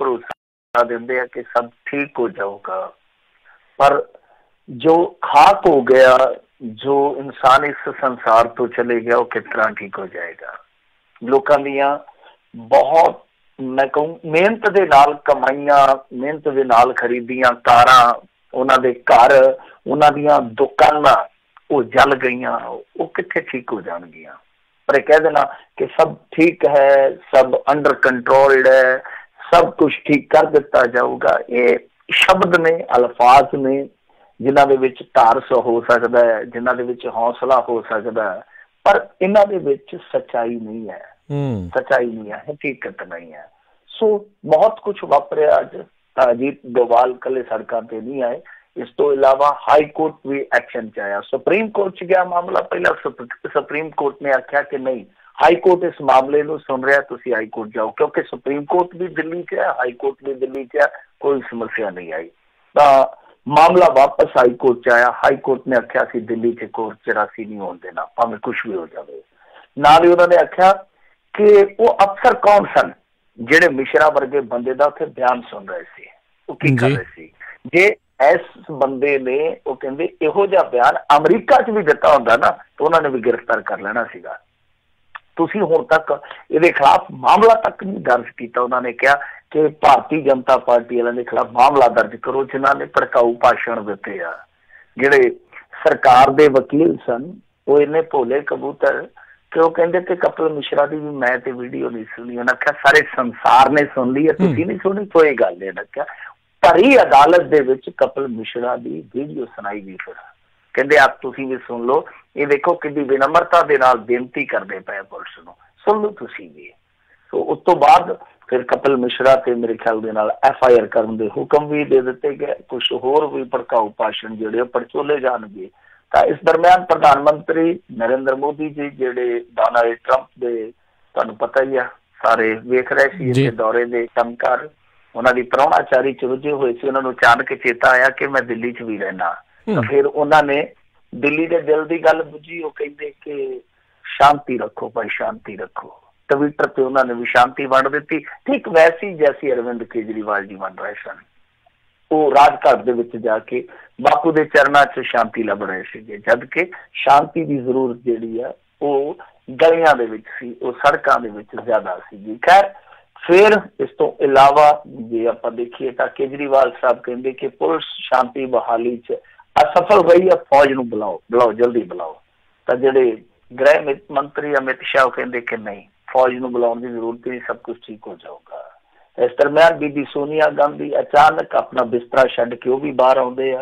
भरोसा देंदे आ कि सब ठीक हो जाऊगा, पर जो खाक हो गया, जो इंसान इस संसार तो चले गया, वो किस तरह ठीक हो जाएगा। लोगों दियां बहुत मैं कहूँ मेहनत दे नाल कमाइयां, मेहनत दे नाल खरीदियां कारां, उन्हां दे घर, उन्हां दियां दुकानां वो जल गईयां, वो कित्थे ठीक हो जाणगियां। पर कह देना कि सब ठीक है, सब अंडर कंट्रोल्ड है, सब कुछ ठीक कर दिता जाऊगा, ये शब्द ने, अल्फाज ने जिन्हां दे विच धारस हो सकदा है, जिन्हां दे विच हौसला हो सकदा है, पर इन्हां दे विच सच्चाई नहीं है, सच्चाई नहीं है, हकीकत नहीं है। सो बहुत कुछ वापरिया अज। अजीत डोभाल कले सड़कों पर नहीं आए, इस तो इलावा हाई कोर्ट भी एक्शन च आया, सुप्रीम कोर्ट च गया मामला। पहला सुप्रीम कोर्ट ने आख्या कि नहीं, हाई कोर्ट इस मामले को सुन रहा, तुसी हाई कोर्ट जाओ, क्योंकि सुप्रीम कोर्ट भी दिल्ली च है, हाई कोर्ट भी दिल्ली च है, कोई समस्या नहीं आई। मामला वापस हाई कोर्ट च आया। हाई कोर्ट ने आख्या सी दिल्ली च कोर्ट 84 नहीं होने देना, भावें कुछ भी हो जाए। नाल ही उन्होंने आख्या कि वो अफसर कौन सन जेडे मिश्रा वर्गे बंदे का उत्थे बयान सुन रहे थे, वो की कर रहे थे। जे इस बंदे ने वो कहते इहो जिहा बयान अमरीका च भी दिता होंदा ना, तो उन्होंने भी गिरफ्तार कर लेना सीगा। तुसी हुण तक इहदे खिलाफ मामला तक नहीं दर्ज किया। उन्होंने कहा कि भारतीय जनता पार्टी वालों के खिलाफ मामला दर्ज करो जिन्होंने भड़काऊ भाषण दिते आ। जिहड़े सरकार दे वकील सन वो इन्ने भोले कबूतर कि वो कहते कि कपिल मिश्रा की भी मैं तो वीडियो नहीं सुनी। उन्हें आख्या सारे संसार ने सुन ली है, तुसी नहीं सुनी, कोई गल नहीं। आख्या भरी अदालत दे विच कपिल मिश्रा की वीडियो सुनाई गई, फिर कहते आप तुसी भी सुन लो, ये देखो कि विनम्रता दे नाल बेनती करते पे पुलिस नूं, सुन लो तुसी भी। तो उस तो बाद फिर कपिल मिश्रा ते मेरे ख्याल दे नाल FIR करन दे हुक्म भी दे दिते गए, कुछ होर भी भड़काऊ भाषण जिहड़े पड़चोले जाणगे। तो इस दरम्यान प्रधानमंत्री नरेंद्र मोदी जी जिहड़े डोनाल्ड ट्रंप दे तुहानूं पता ही आ, सारे वेख रहे सी इस दौरे दे कंमकार, उन्हां दी प्राहुणाचारी च रुझे हुए सी। उन्हां नूं अचानक चेता आया कि मैं दिल्ली च भी रहना, तो फिर उन्होंने दिल्ली के दिल की गल बुझी। वो कहते कि शांति रखो भाई, शांति रखो। ट्विटर पे उन्होंने भी शांति वंड दी, ठीक वैसी जैसी अरविंद केजरीवाल जी वंड रहे सन। वो राजघाट दे विच जाके बापू के चरणों च शांति लभ रहे थे, जबकि शांति की जरूरत जिहड़ी है वो गलियां दे विच सी, वो सड़कों दे विच ज्यादा सी। खैर फिर इस तो इलावा जे आपां देखिए तो केजरीवाल साहब कहते कि पुलिस शांति बहाली च असफल रही है, फौज नूं बुलाओ जल्दी बुलाओ। तो जिहड़े गृह मंत्री अमित शाह कहते कि नहीं, फौज नूं बुलाउण की जरूरत नहीं, सब कुछ ठीक हो जाऊगा। इस दरम्यान बीबी सोनिया गांधी अचानक अपना बिस्तरा छड्ड के वो भी बाहर आउंदे आ।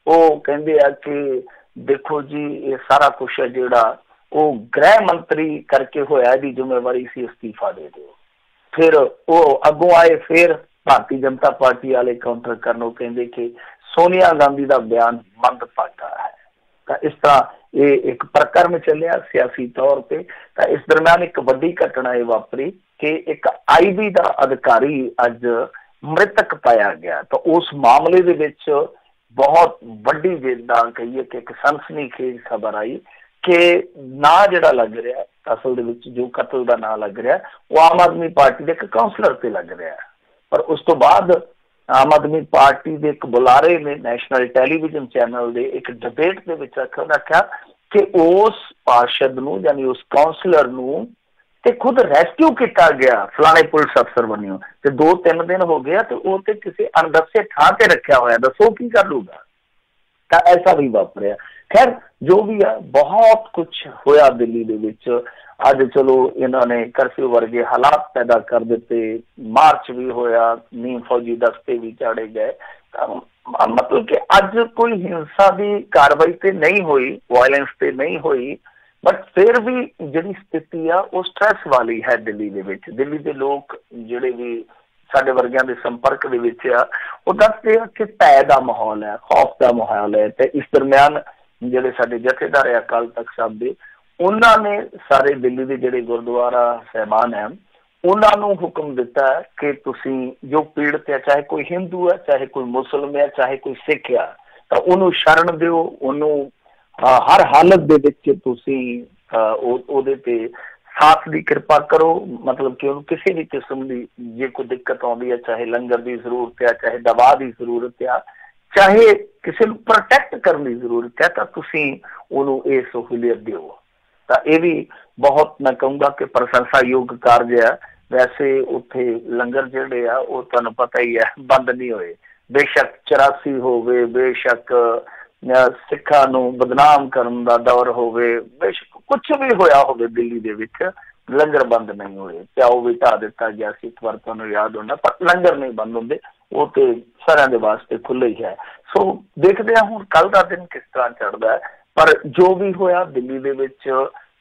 वो कहंदे आ कि देखो जी ये सारा कुछ है जिहड़ा वो गृह मंत्री करके होया, दी जिम्मेवारी सी, इस्तीफा दे दो। फिर वो अगों आए, फिर भारतीय जनता पार्टी वाले काउंटर करनो कहंदे कि सोनिया गांधी का बयान मंदभागा है। तो इस तरह ये एक प्रकरण चलिया सियासी तौर पर। तो इस दरम्यान एक वड्डी घटना ये वापरी कि एक IB का अधिकारी अज मृतक पाया गया। तो उस मामले दे विच बहुत वड्डी जिद्दां कहिए कि एक सनसनीखेज खबर आई कि ना जिहड़ा लग रहा असल दे विच जो कतल का ना लग रहा वो आम आदमी पार्टी के एक काउंसलर से लग रहा है। पर उस तो बाद आम आदमी पार्टी के एक बुलारे ने नैशनल टैलीविजन चैनल के एक डिबेट के विच आख्या कि उस पार्षद नूं यानी उस काउंसलर नूं ते खुद रेस्क्यू किया गया फलाने पुलिस अफसर बनियो, ते 2-3 दिन हो गया तो वो ते किसी अनदसे थां ते रखा होया, दसो की कर लूगा। तो ऐसा भी वापरिया। खैर जो भी है बहुत कुछ होया दिल्ली दे विच। अज चलो इन्होंने कर्फ्यू वर्गे हालात पैदा कर दिते, मार्च भी होया, नीम फौजी दस्ते भी चाड़े गए। मतलब कि अज कोई हिंसा की कार्रवाई तो नहीं हुई, वायलेंस तो नहीं हुई, बट फिर भी जिहड़ी स्थिति आ वो स्ट्रैस वाली है दिल्ली दे विच। दिल्ली के लोग जिहड़े भी साडे वर्गियां दे संपर्क दे विच आ वो दसदे आ कि भय दा माहौल है, खौफ दा माहौल है। ते इस दरम्यान जिहड़े साडे जथेदार है अकाल तख्त साहब दे, उन्हां ने सारे दिल्ली दे जिहड़े गुरुद्वारा साहिबान हैं उन्हां नूं हुक्म दिता है कि तुसीं जो पीड़ित है, चाहे कोई हिंदू है, चाहे कोई मुस्लिम है, चाहे कोई सिख है, तो उन्होंने शरण दिओ, उन्होंने हर हालत दे विच तुसीं ओहदे ते साथ की कृपा करो, मतलब कि उन्होंने किसी भी किस्म की जे कोई दिक्कत आती है, चाहे लंगर की जरूरत है, चाहे दवा की जरूरत है, चाहे किसी को प्रोटैक्ट करने की जरूरत है, तो तुसी उन्होंने ये सहूलियत दिओ। तो यह भी बहुत मैं कहूँगा कि प्रशंसायोग कार्य है। वैसे उत्थे लंगर जिहड़े आ वो तुहानूं पता ही है बंद नहीं होए, बेशक 84 होवे, बेशक सिखां नूं बदनाम करन दा दौर होवे, बेशक कुछ भी होया होवे, दिल्ली दे विच लंगर बंद नहीं होए। प्याओ भी ढा दिता गया सी, इस बार तुहानूं याद होना, पर लंगर नहीं बंद होंदे, वो तो सारिਆਂ दे वास्ते खुले ही है। सो देखते हैं हुण कल दा दिन किस तरह चढ़दा है। पर जो भी होया दिल्ली दे विच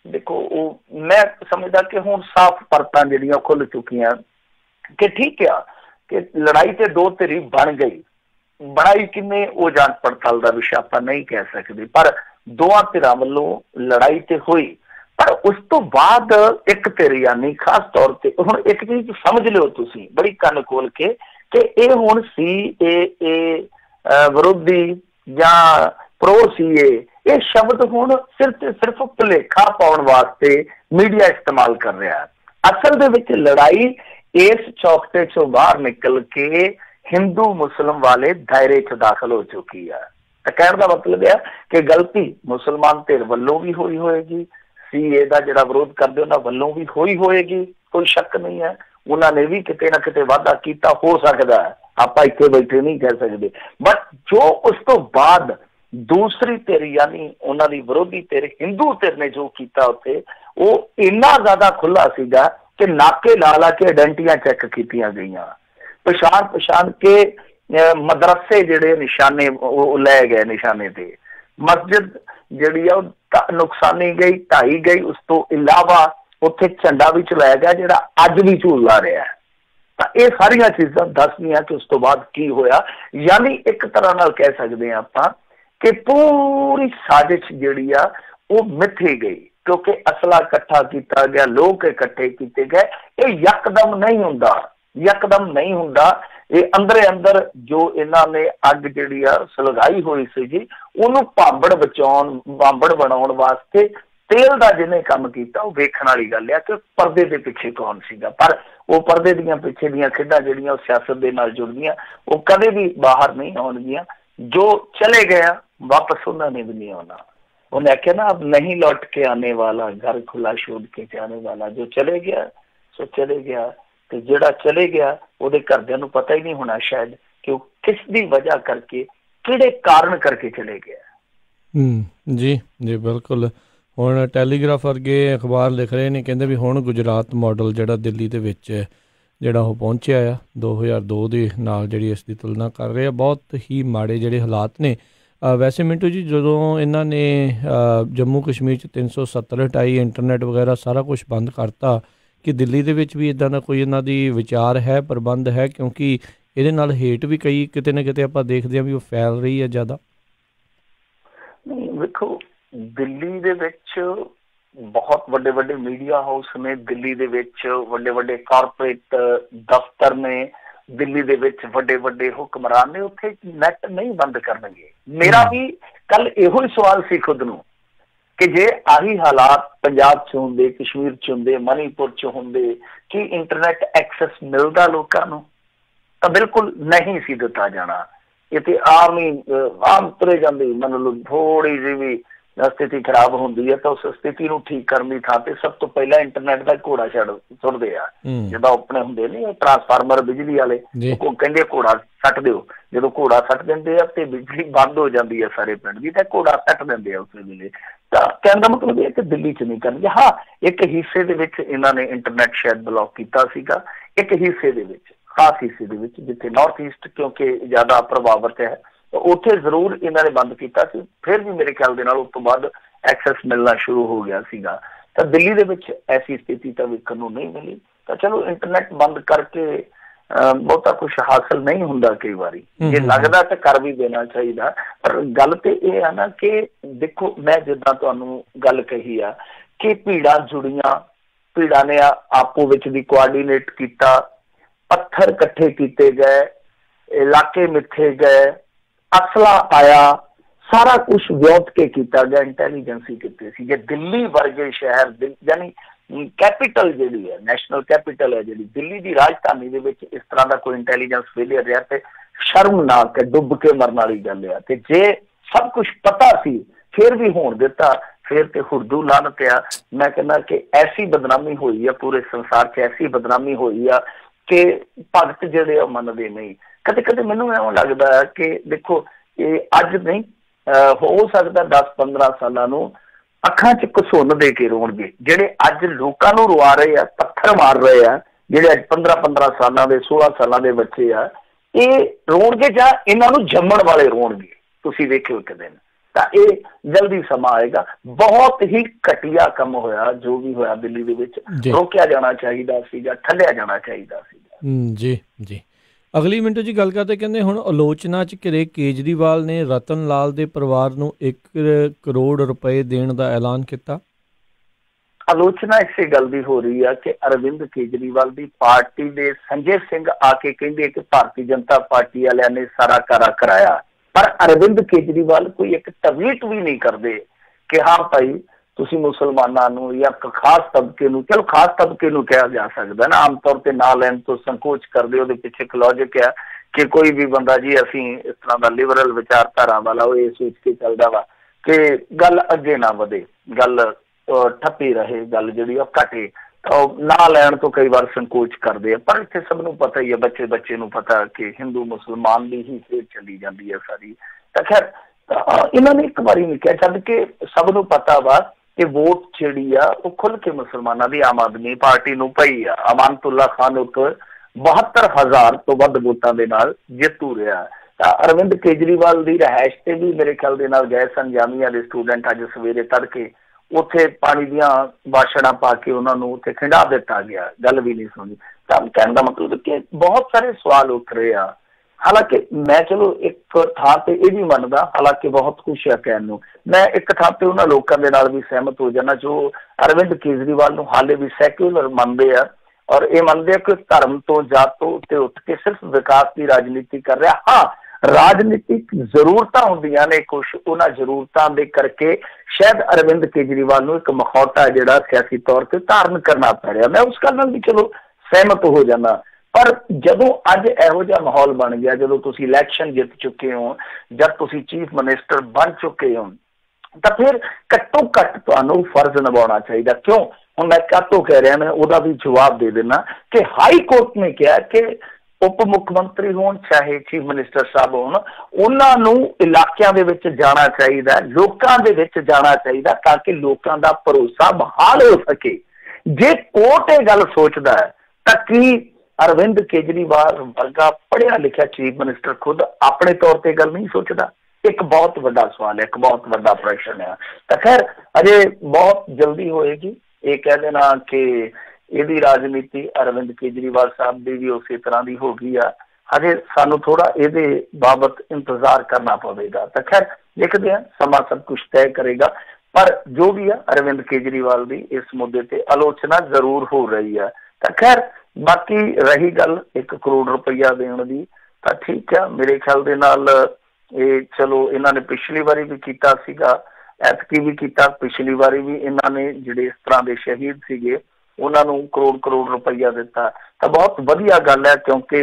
देखो, मैं समझदा कि हुण साफ परतां जिहड़ियां खुल चुकियां कि ठीक है कि लड़ाई ते दो धिरी बन गई, बनाई किने वो जांच पड़ताल का विषय आप नहीं कह सकते, पर दोवां धिरां वल्लों लड़ाई ते हुई। पर उस तो बाद एक धिर यानी खास तौर पर हुण एक चीज समझ लिओ तुसीं बड़ी कन खोल के कि ये हुण CAA विरोधी या प्रो CA ये शब्द हुण सिर्फ भुलेखा पाउण वास्ते मीडिया इस्तेमाल कर रहा है। असल दे विच लड़ाई इस चौकटे चों बाहर निकल के हिंदू मुस्लिम वाले दायरे च दाखिल हो चुकी है। तो कहने का मतलब है कि गलती मुसलमान धिर वल्लों भी हुई होएगी, CA का जिहड़ा विरोध करदे उन्हां वल्लों भी हुई होएगी, कोई शक नहीं है। उन्होंने भी किते ना किते वादा किया हो सकता है, आप इत्थे बैठे नहीं कह सकते। बट जो उस तो बाद दूसरी धिर यानी उन्होंने विरोधी धिर हिंदू धिर ने जो किया उत्थे वो इन्ना ज्यादा खुला सीगा कि नाके ला ला के आइडेंटिटियां चैक कीतियां गईयां, पछाण के मदरसे जिहड़े निशाने लै गए, निशाने ते मस्जिद जिहड़ी आ नुकसानी गई, ढाई गई। उस तो इलावा उत्थे झंडा भी चलाया गया जिहड़ा अज भी झूला रहा है। तो ये सारिया चीज़ां दसदियां कि उस तो बाद की होया। यानी एक तरह नाल कह सकते हैं आपां कि पूरी साजिश जिहड़ी आ वो मिथी गई, क्योंकि असला इकट्ठा किया गया, लोग इकट्ठे किए गए। ये यकदम नहीं हुंदा, यकदम नहीं हुंदा। ये अंदरे अंदर जो इन्होंने अग जिहड़ी आ सुलगाई हुई सी, उन्होंने भांबड़ बचाउण, भांबड़ बनाउण वास्ते तेल का जिन्हें काम किया, वेखण वाली गल है कि परदे के पिछे कौन सीगा। पर वो परदे दियां पिछे दियां खेडां जिहड़ियां सियासत दे नाल जुड़दियां वो कदे भी बाहर नहीं आउणगियां। जो चले गया वापस उन्होंने भी नहीं आना। उन्हें आख्या ना, अब नहीं लौट के आने वाला, घर खुला छोड़ के जाने वाला। जो चले गया सो चले गया, तो जिहड़ा चले गया उहदे घरदियां नूं पता ही नहीं होना शायद कि किस दी वजह करके, किहड़े कारण करके चले गया। जी जी बिल्कुल। हुण टैलीग्राफ वर्गे अखबार लिख रहे हैं, कहते भी हुण गुजरात मॉडल जिहड़ा दिल्ली दे विच जिहड़ा वो पहुंचिया आ 2002 ਦੇ ਨਾਲ ਜਿਹੜੀ ਇਸ ਦੀ ਤੁਲਨਾ ਕਰ ਰਹੇ ਆ, ਬਹੁਤ ਹੀ ਮਾੜੇ ਜਿਹੜੇ ਹਾਲਾਤ ਨੇ। ਵੈਸੇ ਮਿੰਟੂ ਜੀ ਜਦੋਂ ਇਹਨਾਂ ਨੇ ਜੰਮੂ ਕਸ਼ਮੀਰ 'ਚ 370 ਹਟਾਈ, ਇੰਟਰਨੈਟ ਵਗੈਰਾ ਸਾਰਾ ਕੁਛ ਬੰਦ ਕਰਤਾ, ਕਿ ਦਿੱਲੀ ਦੇ ਵਿੱਚ ਵੀ ਇੱਦਾਂ ਦਾ ਕੋਈ ਇਹਨਾਂ ਦੀ ਵਿਚਾਰ ਹੈ, ਪ੍ਰਬੰਧ ਹੈ? ਕਿਉਂਕਿ ਇਹਦੇ ਨਾਲ ਹੇਟ ਵੀ ਕਈ ਕਿਤੇ ਨਾ ਕਿਤੇ ਆਪਾਂ ਦੇਖਦੇ ਹਾਂ ਵੀ ਉਹ ਫੈਲ ਰਹੀ ਹੈ ਜ਼ਿਆਦਾ। ਨਹੀਂ ਵੇਖੋ, ਦਿੱਲੀ ਦੇ ਵਿੱਚ बहुत ਵੱਡੇ ਵੱਡੇ मीडिया हाउस ने, दिल्ली ਦੇ ਵਿੱਚ ਵੱਡੇ ਵੱਡੇ कारपोरेट दफ्तर ने, दिल्ली ਦੇ ਵਿੱਚ ਵੱਡੇ ਵੱਡੇ हुक्मरान ने, उत्थे नैट नहीं बंद करनगे। मेरा भी कल इहो ही सवाल सी खुद नूं कि जे आही हालात पंजाब च हुंदे, कश्मीर च हुंदे, मणिपुर च हुंदे, कि इंटरनेट एक्सेस मिलदा लोकां नूं? तां बिल्कुल नहीं सी दिता जाना। ये ते आम ही आम तुरे जांदे, मान लो थोड़ी जी भी स्थिति खराब होंदी है तो उस स्थिति नूं ठीक करने थां ते सब तो पहला इंटरनेट का घोड़ा सुटदे आ। जिद्दां अपने हुंदे ने ट्रांसफार्मर बिजली वाले, कहंदे घोड़ा सट दिओ, जदों घोड़ा सट दिंदे आ ते बिजली बंद हो जाती है सारे पिंड दी, ते घोड़ा सट दिंदे आ उस वेले। तां कहण दा मतलब ये कि दिल्ली च नहीं करनगे। हाँ, एक हिस्से दे विच इन्हां ने इंटरनेट शायद ब्लॉक कीता सीगा, एक हिस्से दे विच, खास हिस्से दे विच जिथे नॉर्थ ईस्ट क्योंकि ज्यादा प्रभावित है, उत्थे जरूर इन्होंने बंद किया। फिर भी मेरे ख्याल दे नाल उस तो बाद एक्सेस मिलना शुरू हो गया सीगा। तो दिल्ली दे विच ऐसी स्थिति तो वेखण नूं नहीं मिली। तो चलो इंटरनेट बंद करके बहुता कुछ हासिल नहीं हुंदा, कई बारी ये लगदा तो कर भी देना चाहिए। पर गल तो यह है ना कि देखो, मैं जिद्दां तुहानूं गल कही आ कि भीड़ां जुड़ियां, भीड़ां ने आपो विच भी कोआर्डीनेट किया, पत्थर इकट्ठे किए गए, इलाके मिथे गए, असला आया, सारा कुछ व्योत के किया गया, इंटैलीजेंसी की। जे दिल्ली वर्गे शहर, यानी कैपिटल जी है, नैशनल कैपिटल है जी दिल्ली की राजधानी दे विच इस तरह का कोई इंटैलीजेंस फेलियर रहा तो शर्मनाक है, डुब के मरन वाली गल है। ते जे सब कुछ पता सी फिर भी होण दिता, फिर तो हुरदू लानत आ। मैं कहना कि ऐसी बदनामी हुई है पूरे संसार च, ऐसी बदनामी हुई है कि भगत जिहड़े मनदे नहीं। कदे कदे मैनूं इउं लगदा है कि देखो ये अज नहीं हो सकता 10-15 सालां नूं अखां च घसुन दे के रोणगे जिहड़े अज लोकां नूं रुआ रहे आ, पत्थर मार रहे आ, जिहड़े अज 15-15 सालां दे 16 सालां दे बच्चे आ, ये रोणगे जां इन्हां नूं जम्मण वाले रोणगे। तुसीं वेखिओ एक दिन तां ये जल्दी समा आएगा। बहुत ही घटिया काम होया जो भी होया दिल्ली दे विच, रोकिया जाना चाहिदा सीगा, ठल्लिया जाना चाहिदा सीगा। जी जी। अगली मिनटो जी गल करते कहते हुण आलोचना च घिरे केजरीवाल ने रतन लाल दे परिवार नूं 1 करोड़ रुपए देण दा ऐलान किया। आलोचना इसे गल दी हो रही है कि अरविंद केजरीवाल की पार्टी दे संजय सिंह आके कहंदे कि भारतीय जनता पार्टी वालियां ने सारा कारा कराया, पर अरविंद केजरीवाल कोई एक ट्वीट भी नहीं करते कि हाँ भाई तुसी मुसलमानां नूं या खास तबके नूं, चलो खास तबके नूं कहा जा सकदा ना, आम तौर पर ना लैण तो संकोच करदे। उहदे पिछे एक लॉजिक है कि कोई भी बंदा जी असीं इस तरह का लिबरल विचारधारा वाला वो ये सोच के चलदा वा कि गल अगे ना वधे, गल ठप्पी रहे, गल जिहड़ी घटे, तो ना लैण तो कई बार संकोच करते हैं। पर इत्थे सब नूं पता ही है, बच्चे बच्चे नूं पता कि हिंदू मुसलमान की ही खेड चली जाती है सारी। तो खैर इन्होंने एक बारी नहीं कहा, जब कि सब नूं पता वा कि वोट जिहड़ी आ वो खुल के मुसलमानों की आम आदमी पार्टी नूं पई आ। अमानतुल्ला खान उत 72,000 तो वध वोटां दे नाल जितू रहा। अरविंद केजरीवाल की रहायश से भी मेरे ख्याल दे नाल गए सन जामिया के स्टूडेंट, अज सवेरे तड़के उत्थे पानी दियां वाछड़ां पा के उन्होंने उत्थे खिंडा दिता गया, गल भी नहीं सुनी। तो कहने का मतलब कि बहुत सारे सवाल उठ रहे हैं। हालांकि मैं चलो एक थां ते ये भी मनदा, हालांकि बहुत कुछ है कहने नूं, मैं एक थां ते उन्हां लोकां दे नाल भी सहमत हो जाना जो अरविंद केजरीवाल नूं हाले भी सैक्यूलर मनदे आ और ये मनदे कि धर्म तो जात तो उत्ते उठ के सिर्फ विकास की राजनीति कर रहा। हाँ, राजनीतिक जरूरतां हुंदियां ने, कुछ उन्हां जरूरतां दे करके शायद अरविंद केजरीवाल नूं एक मखौटा जिहड़ा सियासी तौर पर धारण करना पै रहा। मैं उस गल नाल भी चलो सहमत हो जाना, पर जदों अज इहो जिहा माहौल बन गया, जदों तुसीं इलैक्शन जित चुके हो, जब तुसीं चीफ मिनिस्टर बन चुके हो, तो फिर घट्टो घट्ट तुहानूं फर्ज निभाउणा चाहिए। क्यों हुण मैं कातों कह रहा, मैं उहदा भी जवाब दे देना कि हाई कोर्ट ने कहा कि उप मुख्यमंत्री होण चाहे चीफ मिनिस्टर साहब होण, उन्हां नूं इलाकिਆਂ ਦੇ ਵਿੱਚ जाना चाहिए, लोकां दे ਵਿੱਚ जाना चाहिए, ताकि लोकां दा भरोसा बहाल हो सके। जे कोर्ट ये गल सोचदा है तां की अरविंद केजरीवाल वर्गा पढ़िया लिखा चीफ मिनिस्टर खुद अपने तौर पर गल नहीं सोचता? एक बहुत बड़ा सवाल है, एक बहुत बड़ा प्रश्न है। तो खैर अजे बहुत जल्दी होएगी, ये कह देना कि यदि राजनीति अरविंद केजरीवाल साहब की भी उसी तरह की हो गई है, हजे सानू थोड़ा ये बाबत इंतजार करना पवेगा। तो खैर देखते हैं, समा सब कुछ तय करेगा। पर जो भी है अरविंद केजरीवाल की इस मुद्दे पर आलोचना जरूर हो रही है। तो खैर बाकी रही गल 1 करोड़ रुपया देने की, तो ठीक है, मेरे ख्याल दे नाल ये चलो इन्होंने पिछली बारी भी किया सीगा, ऐतकी भी किया, पिछली बारी भी इन्होंने जिहड़े इस तरह के शहीद सीगे उन्होंने करोड़ रुपया दिता। तो बहुत वधिया गल है, क्योंकि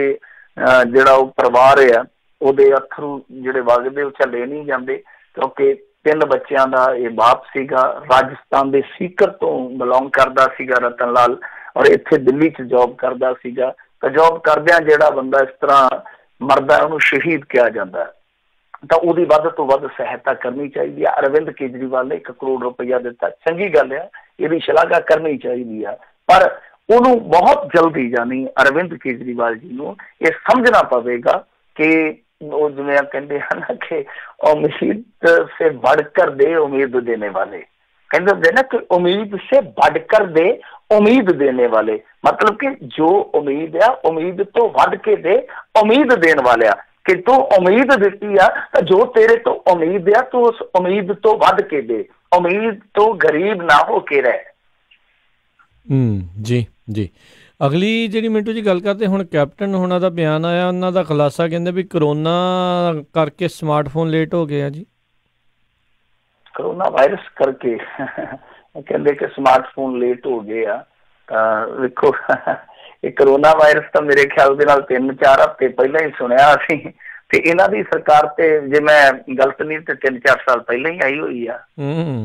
जिहड़ा वो परिवार है उहदे अथरू जिहड़े वगदे वो झल्ले नहीं जाते, क्योंकि 3 बच्चों का ये बाप सीगा, राजस्थान के सीकर तो बिलोंग करता सीगा रतन लाल, और इत्थे दिल्ली च जॉब करता सीगा। तो जॉब करदियां जिहड़ा बंदा इस तरह मरदा उहनूं शहीद कहा जाता है, तो उहदी वध तो वध सहायता करनी चाहिए। अरविंद केजरीवाल ने 1 करोड़ रुपया दिता, चंगी गल है, इसकी शलाघा करनी चाहिए है, पर उन्होंने बहुत जल्दी यानी अरविंद केजरीवाल जी को यह समझना पवेगा कि वो जिवें कहते हैं ना कि उम्मीद से बढ़कर दे उम्मीद देने वाले, कहते होंगे ना कि उम्मीद से बढ़कर दे उम्मीद देने वाले, मतलब कि जो उम्मीद है उम्मीद तो बढ़ के दे उम्मीद देने वाले, कि तू उम्मीद दी आ तो जो तेरे तो उम्मीद है तू उस उम्मीद तो बढ़ के दे, उम्मीद तो गरीब ना हो के रहे। जी जी। अगली जी मिंटू जी गल करते हुण कैप्टन होना का बयान आया, उन्हों का खुलासा कहते भी करोना करके स्मार्टफोन लेट हो गया जी। कोरोना वायरस करके ਕਹਿੰਦੇ ਕਿ ਸਮਾਰਟਫੋਨ ਲੇਟ ਹੋ ਗਏ ਆ। ਤਾਂ ਵੇਖੋ ਇਹ ਕਰੋਨਾ ਵਾਇਰਸ ਤਾਂ ਮੇਰੇ ਖਿਆਲ ਦੇ ਨਾਲ 3-4 ਹਫ਼ਤੇ ਪਹਿਲਾਂ ਹੀ ਸੁਣਿਆ ਅਸੀਂ, ਤੇ ਇਹਨਾਂ ਦੀ ਸਰਕਾਰ ਤੇ ਜੇ ਮੈਂ ਗਲਤ ਨਹੀਂ ਤੇ 3-4 ਸਾਲ ਪਹਿਲਾਂ ਹੀ ਆਈ ਹੋਈ ਆ।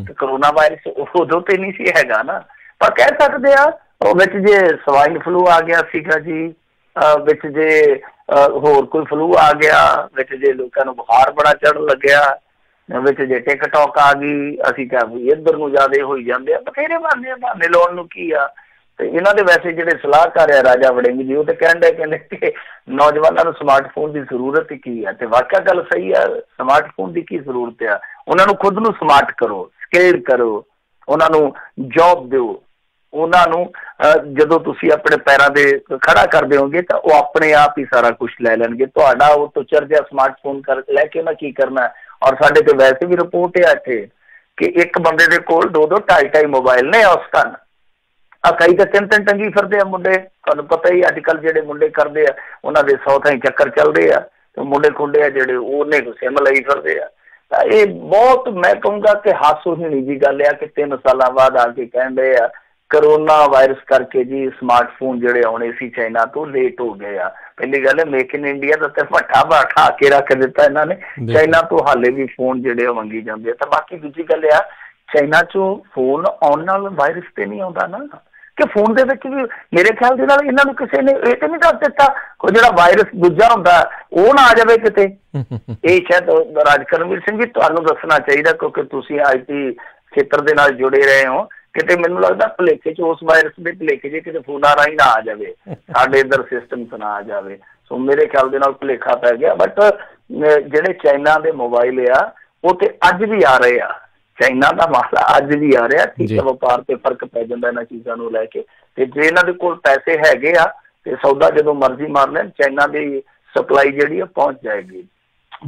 ਤੇ ਕਰੋਨਾ ਵਾਇਰਸ ਉਦੋਂ ਤੇ ਨਹੀਂ ਸੀ ਹੈਗਾ ਨਾ, ਪਰ ਕਹਿ ਸਕਦੇ ਆ ਉਹ ਵਿੱਚ ਜੇ ਸਵਾਈਨ ਫਲੂ ਆ ਗਿਆ ਸੀਗਾ ਜੀ, ਵਿੱਚ ਜੇ ਹੋਰ ਕੋਈ ਫਲੂ ਆ ਗਿਆ, ਵਿੱਚ ਜੇ ਲੋਕਾਂ ਨੂੰ ਬੁਖਾਰ ਬੜਾ ਚੜ੍ਹਨ ਲੱਗਿਆ, ਵਿੱਚ ਜੇ ਟਿਕਟੌਕ ਆ ਗਈ, ਅਸੀਂ ਕਿਹਾ ਵੀ ਇੱਧਰ ਨੂੰ ਜ਼ਿਆਦਾ ਹੋਈ ਜਾਂਦੇ ਆ, ਬਥੇਰੇ ਬਹਾਨੇ ਲਾਉਣ ਨੂੰ ਕੀ ਆ। ਤੇ ਇਹਨਾਂ ਦੇ ਵੈਸੇ ਜਿਹੜੇ ਸਲਾਹਕਾਰ ਆ ਰਾਜਾ ਵੜਿੰਗ ਜੀ, ਉਹ ਤੇ ਕਹਿੰਦੇ ਕਿ ਨੌਜਵਾਨਾਂ ਨੂੰ ਸਮਾਰਟਫੋਨ ਦੀ ਜ਼ਰੂਰਤ ਹੀ ਕੀ ਆ। ਤੇ ਵਾਕਿਆ ਗੱਲ ਸਹੀ ਆ, ਸਮਾਰਟਫੋਨ ਦੀ ਕੀ ਜ਼ਰੂਰਤ ਆ। ਉਹਨਾਂ ਨੂੰ ਖੁਦ ਨੂੰ ਸਮਾਰਟ ਕਰੋ, ਸਕਿਲਡ ਕਰੋ, ਉਹਨਾਂ ਨੂੰ ਜੋਬ ਦਿਓ, ਉਹਨਾਂ ਨੂੰ ਜਦੋਂ ਤੁਸੀਂ ਆਪਣੇ ਪੈਰਾਂ ਦੇ ਖੜਾ ਕਰ ਦਿਓਗੇ ਤਾਂ ਉਹ ਆਪਣੇ ਆਪ ਹੀ ਸਾਰਾ ਕੁਛ ਲੈ ਲੈਣਗੇ। ਤੁਹਾਡਾ ਉਹ ਤੋਂ ਚਰਜਾ ਸਮਾਰਟਫੋਨ ਲੈ ਕੇ ਉਹਨਾਂ ਕੀ ਕਰਨਾ। ਔਰ ਸਾਡੇ ਤੇ ਵੈਸੇ ਵੀ ਰਿਪੋਰਟ ਹੈ ਇੱਥੇ ਕਿ ਇੱਕ ਬੰਦੇ ਦੇ ਕੋਲ 2-2, 2.5 ਮੋਬਾਈਲ ਨੇ ਉਸ ਟਨ। ਕਈ ਤਾਂ 3-3 ਟੰਗੀ ਫਿਰਦੇ ਆ ਮੁੰਡੇ। ਤੁਹਾਨੂੰ ਪਤਾ ਹੀ ਅੱਜ ਕੱਲ੍ਹ ਜਿਹੜੇ ਮੁੰਡੇ ਕਰਦੇ ਆ ਉਹਨਾਂ ਦੇ 100 ਥਾਈਂ ਚੱਕਰ ਚੱਲਦੇ ਆ, ਤੇ ਮੁੰਡੇ ਖੁੰਡੇ ਆ ਜਿਹੜੇ ਉਹਨੇ ਸਿਮ ਲਈ ਫਿਰਦੇ ਆ। ਤਾਂ ਇਹ ਬਹੁਤ ਮੈਂ ਕਹੂੰਗਾ ਕਿ ਹਾਸੋਹੀਣੀ ਦੀ ਗੱਲ ਆ ਕਿ 3 ਸਾਲਾਂ ਬਾਅਦ ਆ ਕੇ ਕਹਿੰਦੇ ਆ ਕਰੋਨਾ ਵਾਇਰਸ ਕਰਕੇ ਜੀ ਸਮਾਰਟਫੋਨ ਜਿਹੜੇ ਆਉਣੇ ਸੀ ਚਾਈਨਾ ਤੋਂ ਲੇਟ ਹੋ ਗਏ ਆ। ਪਹਿਲੀ ਗੱਲ ਹੈ ਮੇਕ ਇਨ ਇੰਡੀਆ ਦਾ ਤੇ ਭੱਠਾ ਬਾਠਾ ਕੇ ਰੱਖ ਦਿੱਤਾ ਇਹਨਾਂ ਨੇ, ਚਾਈਨਾ ਤੋਂ ਹਾਲੇ ਵੀ ਫੋਨ ਜਿਹੜੇ ਉਹ ਮੰਗੀ ਜਾਂਦੇ ਆ। ਤਾਂ ਬਾਕੀ ਦੂਜੀ ਗੱਲ ਆ, ਚਾਈਨਾ ਚੋਂ ਫੋਨ ਆਉਣ ਨਾਲ ਵਾਇਰਸ ਤੇ ਨਹੀਂ ਆਉਂਦਾ ਨਾ, ਕਿ ਫੋਨ ਦੇ ਵਿੱਚ ਵੀ ਮੇਰੇ ਖਿਆਲ ਦੇ ਨਾਲ ਇਹਨਾਂ ਨੂੰ ਕਿਸੇ ਨੇ ਇਹ ਤੇ ਨਹੀਂ ਦੱਸ ਦਿੱਤਾ ਕੋਈ ਜਿਹੜਾ ਵਾਇਰਸ ਦੂਜਾ ਹੁੰਦਾ ਉਹ ਨਾ ਆ ਜਾਵੇ ਕਿਤੇ। ਇਹ ਸ਼ਾਇਦ ਰਾਜ ਕਰਨਵੀਰ ਸਿੰਘ ਜੀ ਤੁਹਾਨੂੰ ਦੱਸਣਾ ਚਾਹੀਦਾ, ਕਿਉਂਕਿ ਤੁਸੀਂ IT ਖੇਤਰ ਦੇ ਨਾਲ ਜੁੜੇ ਰਹੇ ਹੋ। ਕਿਤੇ ਮੈਨੂੰ ਲੱਗਦਾ ਭੁਲੇਖੇ ਚ ਉਸ ਵਾਇਰਸ ਦੇ ਭੁਲੇਖੇ ਚ ਕਿਤੇ ਫੋਨਾਂ ਰਾਹੀਂ ਨਾ ਆ ਜਾਵੇ, ਸਾਡੇ ਇੱਧਰ ਸਿਸਟਮ ਚ ਨਾ ਆ ਜਾਵੇ। ਸੋ ਮੇਰੇ ਖਿਆਲ ਦੇ ਨਾਲ ਭੁਲੇਖਾ ਪੈ ਗਿਆ। ਬਟ ਜਿਹੜੇ ਚਾਈਨਾ ਦੇ ਮੋਬਾਈਲ ਆ ਉਹ ਤੇ ਅੱਜ ਵੀ ਆ ਰਹੇ ਆ, ਚਾਈਨਾ ਦਾ ਮਾਮਲਾ ਅੱਜ ਵੀ ਆ ਰਿਹਾ। ਠੀਕ ਹੈ, ਵਪਾਰ ਤੇ ਫਰਕ ਪੈ ਜਾਂਦਾ ਇਹਨਾਂ ਚੀਜ਼ਾਂ ਨੂੰ ਲੈ ਕੇ। ਤੇ ਜੇ ਇਹਨਾਂ ਦੇ ਕੋਲ ਪੈਸੇ ਹੈਗੇ ਆ ਤੇ ਸੌਦਾ ਜਦੋਂ ਮਰਜ਼ੀ ਮਾਰ ਲੈਣ, ਚਾਈਨਾ ਦੀ ਸਪਲਾਈ ਜਿਹੜੀ ਆ ਪਹੁੰਚ ਜਾਏਗੀ।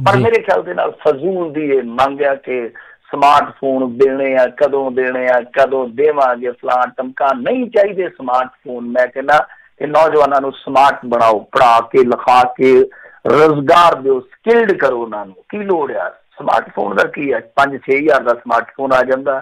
ਪਰ ਮੇਰੇ ਖਿਆਲ ਦੇ ਨਾਲ ਫਜ਼ੂਲ ਦੀ ਇਹ ਮੰਗ ਆ ਕਿ ਸਮਾਰਟਫੋਨ ਦੇਣੇ ਆ, ਕਦੋਂ ਦੇਣੇ ਆ, ਕਦੋਂ ਦੇਵਾਂਗੇ, ਫਲਾਂ ਟਮਕਾ ਨਹੀਂ ਚਾਹੀਦੇ ਸਮਾਰਟਫੋਨ। ਮੈਂ ਕਹਿੰਦਾ ਕਿ ਨੌਜਵਾਨਾਂ ਨੂੰ ਸਮਾਰਟ ਬਣਾਓ, ਪੜ੍ਹਾ ਕੇ ਲਿਖਾ ਕੇ ਰੁਜ਼ਗਾਰ ਦਿਓ, ਸਕਿਲਡ ਕਰੋ ਉਹਨਾਂ ਨੂੰ। ਕੀ ਲੋੜ ਆ ਸਮਾਰਟਫੋਨ ਦਾ? ਕੀ ਹੈ 5-6 ਹਜ਼ਾਰ ਦਾ ਸਮਾਰਟਫੋਨ ਆ ਜਾਂਦਾ।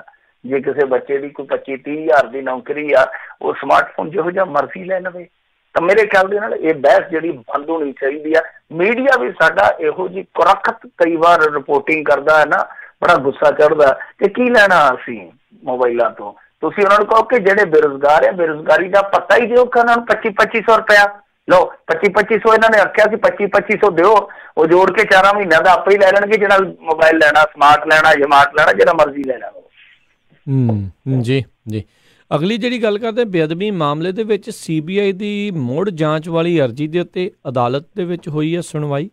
ਜੇ ਕਿਸੇ ਬੱਚੇ ਦੀ ਕੋਈ 25-30 ਹਜ਼ਾਰ ਦੀ ਨੌਕਰੀ ਆ, ਉਹ ਸਮਾਰਟਫੋਨ ਜਿਹੋ ਜਿਹਾ ਮਰਜ਼ੀ ਲੈ ਲਵੇ। ਤਾਂ ਮੇਰੇ ਖਿਆਲ ਦੇ ਨਾਲ ਇਹ ਬਹਿਸ ਜਿਹੜੀ ਬੰਦ ਹੋਣੀ ਚਾਹੀਦੀ ਆ। ਮੀਡੀਆ ਵੀ ਸਾਡਾ ਇਹੋ ਜਿਹੀ ਕੁਰੱਖਤ ਕਈ ਵਾਰ ਰਿਪੋਰਟਿੰਗ ਕਰਦਾ ਹੈ ਨਾ, ਬੜਾ ਗੁੱਸਾ ਚੜ੍ਹਦਾ ਕਿ ਕੀ ਲੈਣਾ ਅਸੀਂ ਮੋਬਾਈਲਾਂ ਤੋਂ। ਤੁਸੀਂ ਉਹਨਾਂ ਨੂੰ ਕਹੋ ਕਿ ਜਿਹੜੇ ਬੇਰੁਜ਼ਗਾਰ ਆ, ਬੇਰੁਜ਼ਗਾਰੀ ਦਾ ਪਤਾ ਹੀ ਦਿਓ ਕਿ ਉਹਨਾਂ ਨੂੰ 2500 ਰੁਪਇਆ ਲਓ। 2500 ਇਹਨਾਂ ਨੇ ਆਖਿਆ ਕਿ 2500 ਦਿਓ, ਉਹ ਜੋੜ ਕੇ 4 ਮਹੀਨਿਆਂ ਦਾ ਆਪੇ ਹੀ ਲੈ ਲੈਣਗੇ। ਜਿਹੜਾ ਮੋਬਾਈਲ ਲੈਣਾ, ਸਮਾਰਟ ਲੈਣਾ, ਜਮਾਰਟ ਲੈਣਾ, ਜਿਹੜਾ ਮਰਜ਼ੀ ਲੈ ਲੈਣਾ। ਜੀ ਜੀ। ਅਗਲੀ ਜਿਹੜੀ ਗੱਲ ਕਰਦੇ ਬੇਅਦਬੀ ਮਾਮਲੇ ਦੇ ਵਿੱਚ CBI ਦੀ ਮੁੜ ਜਾਂਚ ਵਾਲੀ ਅਰਜ਼ੀ ਦੇ ਉੱਤੇ ਅਦਾਲਤ ਦੇ ਵਿੱਚ ਹੋਈ ਹੈ ਸੁਣਵਾਈ।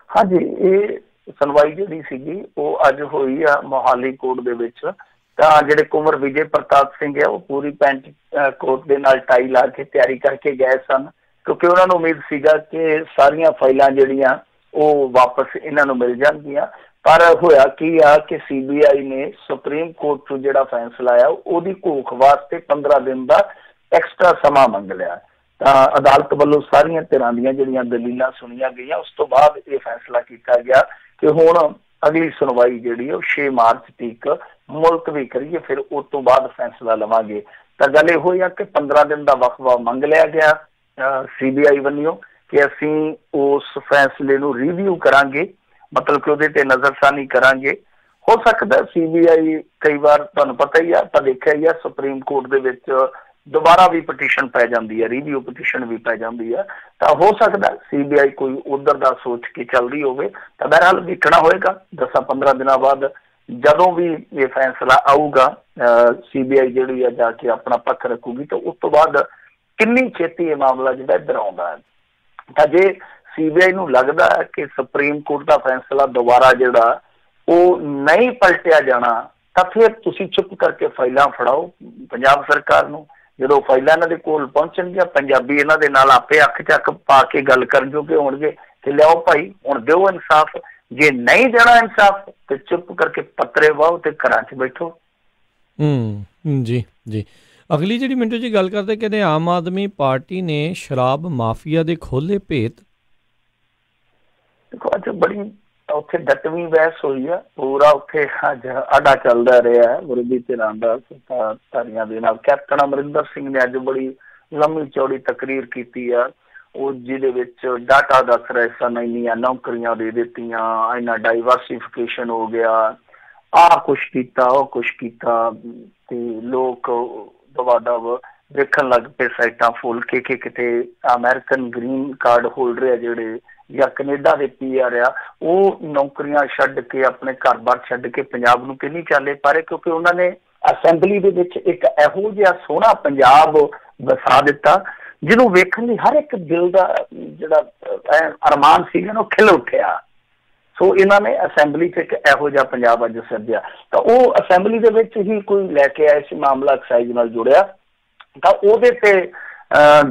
ਹਾਂਜੀ, ਇਹ ਸੁਣਵਾਈ ਜਿਹੜੀ ਸੀਗੀ ਉਹ ਅੱਜ ਹੋਈ ਆ ਮੋਹਾਲੀ ਕੋਰਟ ਦੇ ਵਿੱਚ। ਤਾਂ ਜਿਹੜੇ ਕੁੰਵਰ ਵਿਜੇ ਪ੍ਰਤਾਪ ਸਿੰਘ ਹੈ ਉਹ ਪੂਰੀ ਪੈਂਟ ਕੋਟ ਦੇ ਨਾਲ ਟਾਈ ਲਾ ਕੇ ਤਿਆਰੀ ਕਰਕੇ ਗਏ ਸਨ, ਕਿਉਂਕਿ ਉਹਨਾਂ ਨੂੰ ਉਮੀਦ ਸੀਗਾ ਕਿ ਸਾਰੀਆਂ ਫਾਈਲਾਂ ਜਿਹੜੀਆਂ ਉਹ ਵਾਪਸ ਇਹਨਾਂ ਨੂੰ ਮਿਲ ਜਾਣਗੀਆਂ। ਪਰ ਹੋਇਆ ਕੀ ਆ ਕਿ CBI ਨੇ ਸੁਪਰੀਮ ਕੋਰਟ ਤੋਂ ਜਿਹੜਾ ਫੈਸਲਾ ਆਇਆ ਉਹਦੀ ਘੋਖ ਵਾਸਤੇ 15 ਦਿਨ ਦਾ ਐਕਸਟਰਾ ਸਮਾਂ ਮੰਗ ਲਿਆ। ਤਾਂ ਅਦਾਲਤ ਵੱਲੋਂ ਸਾਰੀਆਂ ਧਿਰਾਂ ਦੀਆਂ ਜਿਹੜੀਆਂ ਦਲੀਲਾਂ ਸੁਣੀਆਂ ਗਈਆਂ, ਉਸ ਤੋਂ ਬਾਅਦ ਇਹ ਫੈਸਲਾ ਕੀਤਾ ਗਿਆ ਕਿ ਹੁਣ ਅਗਲੀ ਸੁਣਵਾਈ ਜਿਹੜੀ ਉਹ 6 ਮਾਰਚ ਤੱਕ ਮੁਲਤਵੀ ਕਰੀਏ, ਫਿਰ ਉਸ ਤੋਂ ਬਾਅਦ ਫੈਸਲਾ ਲਵਾਂਗੇ। ਤਾਂ ਗੱਲ ਇਹੋ ਹੀ ਆ ਕਿ 15 ਦਿਨ ਦਾ ਵਕਫਾ ਮੰਗ ਲਿਆ ਗਿਆ CBI ਵੱਲੋਂ ਕਿ ਅਸੀਂ ਉਸ ਫੈਸਲੇ ਨੂੰ ਰਿਵਿਊ ਕਰਾਂਗੇ, ਮਤਲਬ ਕਿ ਉਹਦੇ ਤੇ ਨਜ਼ਰਸਾਨੀ ਕਰਾਂਗੇ। ਹੋ ਸਕਦਾ CBI ਕਈ ਵਾਰ ਤੁਹਾਨੂੰ ਪਤਾ ਹੀ ਆ, ਆਪਾਂ ਦੇਖਿਆ ਹੀ ਆ ਸੁਪਰੀਮ ਕੋਰਟ ਦੇ ਵਿੱਚ ਦੁਬਾਰਾ ਵੀ ਪਟੀਸ਼ਨ ਪੈ ਜਾਂਦੀ ਹੈ, ਰਿਵਿਊ ਪਟੀਸ਼ਨ ਵੀ ਪੈ ਜਾਂਦੀ ਹੈ। ਤਾਂ ਹੋ ਸਕਦਾ CBI ਕੋਈ ਉਧਰ ਦਾ ਸੋਚ ਕੇ ਚੱਲਦੀ ਹੋਵੇ। ਤਾਂ ਬਹਰਹਾਲ ਦੇਖਣਾ ਹੋਏਗਾ 10-15 ਦਿਨਾਂ ਬਾਅਦ ਜਦੋਂ ਵੀ ਇਹ ਫੈਸਲਾ ਆਊਗਾ, CBI ਜਿਹੜੀ ਆ ਜਾ ਕੇ ਆਪਣਾ ਪੱਖ ਰੱਖੂਗੀ। ਤਾਂ ਉਸ ਤੋਂ ਬਾਅਦ ਕਿੰਨੀ ਛੇਤੀ ਇਹ ਮਾਮਲਾ ਜਿਹੜਾ ਇੱਧਰ ਆਉਂਦਾ ਹੈ। ਤਾਂ ਜੇ CBI ਨੂੰ ਲੱਗਦਾ ਹੈ ਕਿ ਸੁਪਰੀਮ ਕੋਰਟ ਦਾ ਫੈਸਲਾ ਦੁਬਾਰਾ ਜਿਹੜਾ ਉਹ ਨਹੀਂ ਪਲਟਿਆ ਜਾਣਾ, ਤਾਂ ਫਿਰ ਤੁਸੀਂ ਚੁੱਪ ਕਰਕੇ ਫਾਈਲਾਂ ਫੜਾਓ ਪੰਜਾਬ ਸਰਕਾਰ ਨੂੰ। ਜਦੋਂ ਫਾਈਲਾਂ ਇਹਨਾਂ ਦੇ ਕੋਲ ਪਹੁੰਚਣਗੀਆਂ, ਪੰਜਾਬੀ ਇਹਨਾਂ ਦੇ ਨਾਲ ਆਪੇ ਅੱਖ ਚੱਕ ਪਾ ਕੇ ਗੱਲ ਕਰਨ ਜੋਗੇ ਹੋਣਗੇ ਕਿ ਲਿਆਓ ਭਾਈ ਹੁਣ ਦਿਓ ਇਨਸਾਫ। ਜੇ ਨਹੀਂ ਦੇਣਾ ਇਨਸਾਫ ਤੇ ਚੁੱਪ ਕਰਕੇ ਪੱਤਰੇ ਵਾਹੋ ਤੇ ਘਰਾਂ 'ਚ ਬੈਠੋ। ਜੀ ਜੀ। ਅਗਲੀ ਜਿਹੜੀ ਮਿੰਟੂ ਜੀ ਗੱਲ ਕਰਦੇ, ਕਹਿੰਦੇ ਆਮ ਆਦਮੀ ਪਾਰਟੀ ਨੇ ਸ਼ਰਾਬ ਮਾਫੀਆ ਦੇ ਖੋਲ੍ਹੇ ਭੇਤ। ਦੇਖੋ ਅੱਜ ਬੜੀ ਉੱਥੇ ਡਟਵੀਂ ਬਹਿਸ ਹੋਈ ਆ, ਪੂਰਾ ਉੱਥੇ ਅੱਜ ਆਡਾ ਚੱਲਦਾ ਰਿਹਾ ਵਿਰੋਧੀ ਧਿਰਾਂ ਦਾ ਸੱਤਾਧਾਰੀਆਂ ਦੇ ਨਾਲ। ਕੈਪਟਨ ਅਮਰਿੰਦਰ ਸਿੰਘ ਨੇ ਅੱਜ ਬੜੀ ਲੰਮੀ ਚੌੜੀ ਤਕਰੀਰ ਕੀਤੀ ਆ, ਉਹ ਜਿਹਦੇ ਵਿੱਚ ਡਾਟਾ ਦੱਸ ਰਹੇ ਸਨ, ਇੰਨੀਆਂ ਨੌਕਰੀਆਂ ਦੇ ਦਿੱਤੀਆਂ, ਇੰਨਾ ਡਾਈਵਰਸੀਫਿਕੇਸ਼ਨ ਹੋ ਗਿਆ, ਆਹ ਕੁਛ ਕੀਤਾ, ਉਹ ਕੁਛ ਕੀਤਾ, ਤੇ ਲੋਕ ਦਵਾ ਵੇਖਣ ਲੱਗ ਪਏ ਸਾਈਟਾਂ ਫੁੱਲ ਕੇ ਕਿ ਕਿਤੇ ਅਮਰੀਕਨ ਗ੍ਰੀਨ ਕਾਰਡ ਹੋਲਡਰ ਆ ਜਿਹੜੇ ਜਾਂ ਕੈਨੇਡਾ ਦੇ PR ਆ, ਉਹ ਨੌਕਰੀਆਂ ਛੱਡ ਕੇ ਆਪਣੇ ਘਰ-ਬਾਰ ਛੱਡ ਕੇ ਪੰਜਾਬ ਨੂੰ ਕਿੰਨੀ ਚਾਲੇ ਪਾ ਰਹੇ, ਕਿਉਂਕਿ ਉਹਨਾਂ ਨੇ ਅਸੈਂਬਲੀ ਦੇ ਵਿੱਚ ਇੱਕ ਇਹੋ ਜਿਹਾ ਸੋਹਣਾ ਪੰਜਾਬ ਵਸਾ ਦਿੱਤਾ ਜਿਹਨੂੰ ਵੇਖਣ ਲਈ ਹਰ ਇੱਕ ਦਿਲ ਦਾ ਜਿਹੜਾ ਅਰਮਾਨ ਸੀਗਾ ਨਾ ਉਹ ਖਿਲ ਉੱਠਿਆ। ਸੋ ਇਹਨਾਂ ਨੇ ਅਸੈਂਬਲੀ 'ਚ ਇੱਕ ਇਹੋ ਜਿਹਾ ਪੰਜਾਬ ਅੱਜ ਸਿਰਜਿਆ। ਤਾਂ ਉਹ ਅਸੈਂਬਲੀ ਦੇ ਵਿੱਚ ਹੀ ਕੋਈ ਲੈ ਕੇ ਆਇਆ ਸੀ ਮਾਮਲਾ ਐਕਸਾਈਜ਼ ਨਾਲ ਜੁੜਿਆ, ਤਾਂ ਉਹਦੇ ਤੇ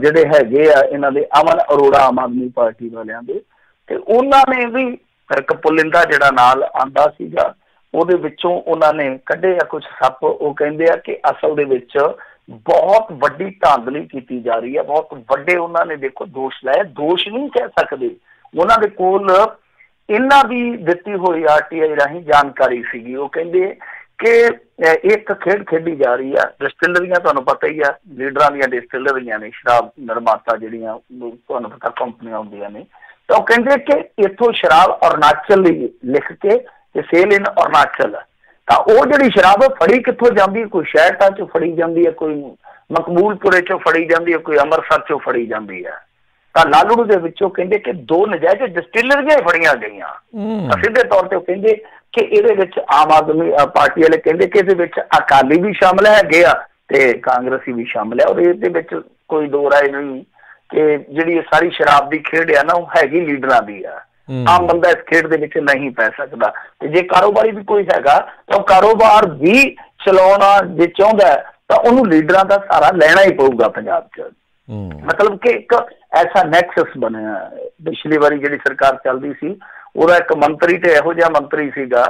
ਜਿਹੜੇ ਹੈਗੇ ਆ ਇਹਨਾਂ ਦੇ ਅਮਨ ਅਰੋੜਾ ਆਮ ਆਦਮੀ ਪਾਰਟੀ ਵਾਲਿਆਂ ਦੇ, ਤੇ ਉਹਨਾਂ ਨੇ ਵੀ ਇੱਕ ਪੁਲਿੰਦਾ ਜਿਹੜਾ ਨਾਲ ਆਂਦਾ ਸੀਗਾ ਉਹਦੇ ਵਿੱਚੋਂ ਉਹਨਾਂ ਨੇ ਕੱਢੇ ਆ ਕੁਛ ਸੱਪ। ਉਹ ਕਹਿੰਦੇ ਆ ਕਿ ਅਸਲ ਦੇ ਵਿੱਚ ਬਹੁਤ ਵੱਡੀ ਧਾਂਦਲੀ ਕੀਤੀ ਜਾ ਰਹੀ ਹੈ, ਬਹੁਤ ਵੱਡੇ ਉਹਨਾਂ ਨੇ ਦੇਖੋ ਦੋਸ਼ ਲਾਇਆ, ਦੋਸ਼ ਨਹੀਂ ਕਹਿ ਸਕਦੇ, ਉਹਨਾਂ ਦੇ ਕੋਲ ਇਹਨਾਂ ਦੀ ਦਿੱਤੀ ਹੋਈ RTI ਰਾਹੀਂ ਜਾਣਕਾਰੀ ਸੀਗੀ। ਉਹ ਕਹਿੰਦੇ ਕਿ ਇੱਕ ਖੇਡ ਖੇਡੀ ਜਾ ਰਹੀ ਆ, ਡਿਸਟਿਲਰੀਆਂ ਤੁਹਾਨੂੰ ਪਤਾ ਹੀ ਆ, ਲੀਡਰਾਂ ਦੀਆਂ ਡਿਸਟਿਲਰੀਆਂ ਨੇ, ਸ਼ਰਾਬ ਨਿਰਮਾਤਾ ਜਿਹੜੀਆਂ ਤੁਹਾਨੂੰ ਪਤਾ ਕੰਪਨੀਆਂ ਹੁੰਦੀਆਂ ਨੇ, ਤਾਂ ਉਹ ਕਹਿੰਦੇ ਕਿ ਇੱਥੋਂ ਸ਼ਰਾਬ ਅਰੁਣਾਚਲ ਲਈ ਲਿਖ ਕੇ ਤੇ ਸੇਲ ਇਨ ਅਰੁਣਾਚਲ, ਤਾਂ ਉਹ ਜਿਹੜੀ ਸ਼ਰਾਬ ਫੜੀ ਕਿੱਥੋਂ ਜਾਂਦੀ ਹੈ, ਕੋਈ ਸ਼ਹਿਰਾਂ ਚੋਂ ਫੜੀ ਜਾਂਦੀ ਹੈ, ਕੋਈ ਮਕਬੂਲਪੁਰੇ ਚੋਂ ਫੜੀ ਜਾਂਦੀ ਹੈ, ਕੋਈ ਅੰਮ੍ਰਿਤਸਰ ਚੋਂ ਫੜੀ ਜਾਂਦੀ ਹੈ। ਤਾਂ ਲਾਲੜੂ ਦੇ ਵਿੱਚੋਂ ਕਹਿੰਦੇ ਕਿ 2 ਨਜਾਇਜ਼ ਡਿਸਟਿਲਰੀਆਂ ਫੜੀਆਂ ਗਈਆਂ। ਤਾਂ ਸਿੱਧੇ ਤੌਰ ਤੇ ਉਹ ਕਹਿੰਦੇ ਕਿ ਇਹਦੇ ਵਿੱਚ ਆਮ ਆਦਮੀ ਪਾਰਟੀ ਵਾਲੇ ਕਹਿੰਦੇ ਕਿ ਇਹਦੇ ਵਿੱਚ ਅਕਾਲੀ ਵੀ ਸ਼ਾਮਲ ਹੈਗੇ ਆ ਤੇ ਕਾਂਗਰਸੀ ਵੀ ਸ਼ਾਮਲ ਹੈ, ਔਰ ਇਹਦੇ ਵਿੱਚ ਕੋਈ ਦੋ ਰਾਏ ਨਹੀਂ ਕਿ ਜਿਹੜੀ ਇਹ ਸਾਰੀ ਸ਼ਰਾਬ ਦੀ ਖੇਡ ਆ ਨਾ ਉਹ ਹੈਗੀ ਲੀਡਰਾਂ ਦੀ ਆ। ਆਮ ਬੰਦਾ ਇਸ ਖੇਡ ਦੇ ਵਿੱਚ ਨਹੀਂ ਪੈ ਸਕਦਾ, ਤੇ ਜੇ ਕਾਰੋਬਾਰੀ ਵੀ ਕੋਈ ਹੈਗਾ ਤਾਂ ਉਹ ਕਾਰੋਬਾਰ ਵੀ ਚਲਾਉਣਾ ਜੇ ਚਾਹੁੰਦਾ ਤਾਂ ਉਹਨੂੰ ਲੀਡਰਾਂ ਦਾ ਸਹਾਰਾ ਲੈਣਾ ਹੀ ਪਊਗਾ ਪੰਜਾਬ 'ਚ। ਮਤਲਬ ਕਿ ਇੱਕ ਐਸਾ ਨੈਕਸਸ ਬਣਿਆ। ਪਿਛਲੀ ਵਾਰੀ ਜਿਹੜੀ ਸਰਕਾਰ ਚੱਲਦੀ ਸੀ ਉਹਦਾ ਇੱਕ ਮੰਤਰੀ ਤੇ ਇਹੋ ਜਿਹਾ ਮੰਤਰੀ ਸੀਗਾ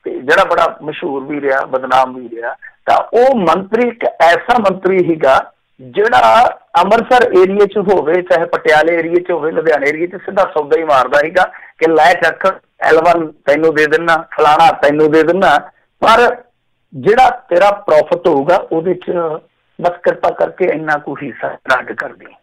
ਤੇ ਜਿਹੜਾ ਬੜਾ ਮਸ਼ਹੂਰ ਵੀ ਰਿਹਾ, ਬਦਨਾਮ ਵੀ ਰਿਹਾ, ਤਾਂ ਉਹ ਮੰਤਰੀ ਇੱਕ ਐਸਾ ਮੰਤਰੀ ਸੀਗਾ ਜਿਹੜਾ ਅੰਮ੍ਰਿਤਸਰ ਏਰੀਏ 'ਚ ਹੋਵੇ, ਚਾਹੇ ਪਟਿਆਲੇ ਏਰੀਏ 'ਚ ਹੋਵੇ, ਲੁਧਿਆਣੇ ਏਰੀਏ 'ਚ ਸਿੱਧਾ ਸੌਦਾ ਹੀ ਮਾਰਦਾ ਸੀਗਾ ਕਿ ਲੈ ਚੱਕ L1 ਤੈਨੂੰ ਦੇ ਦਿੰਦਾ, ਫਲਾਣਾ ਤੈਨੂੰ ਦੇ ਦਿੰਦਾ, ਪਰ ਜਿਹੜਾ ਤੇਰਾ ਪ੍ਰੋਫਿਟ ਹੋਊਗਾ ਉਹਦੇ 'ਚ ਬਸ ਕਿਰਪਾ ਕਰਕੇ ਇੰਨਾ ਕੁ ਹਿੱਸਾ ਰੱਦ ਕਰ ਦੇ।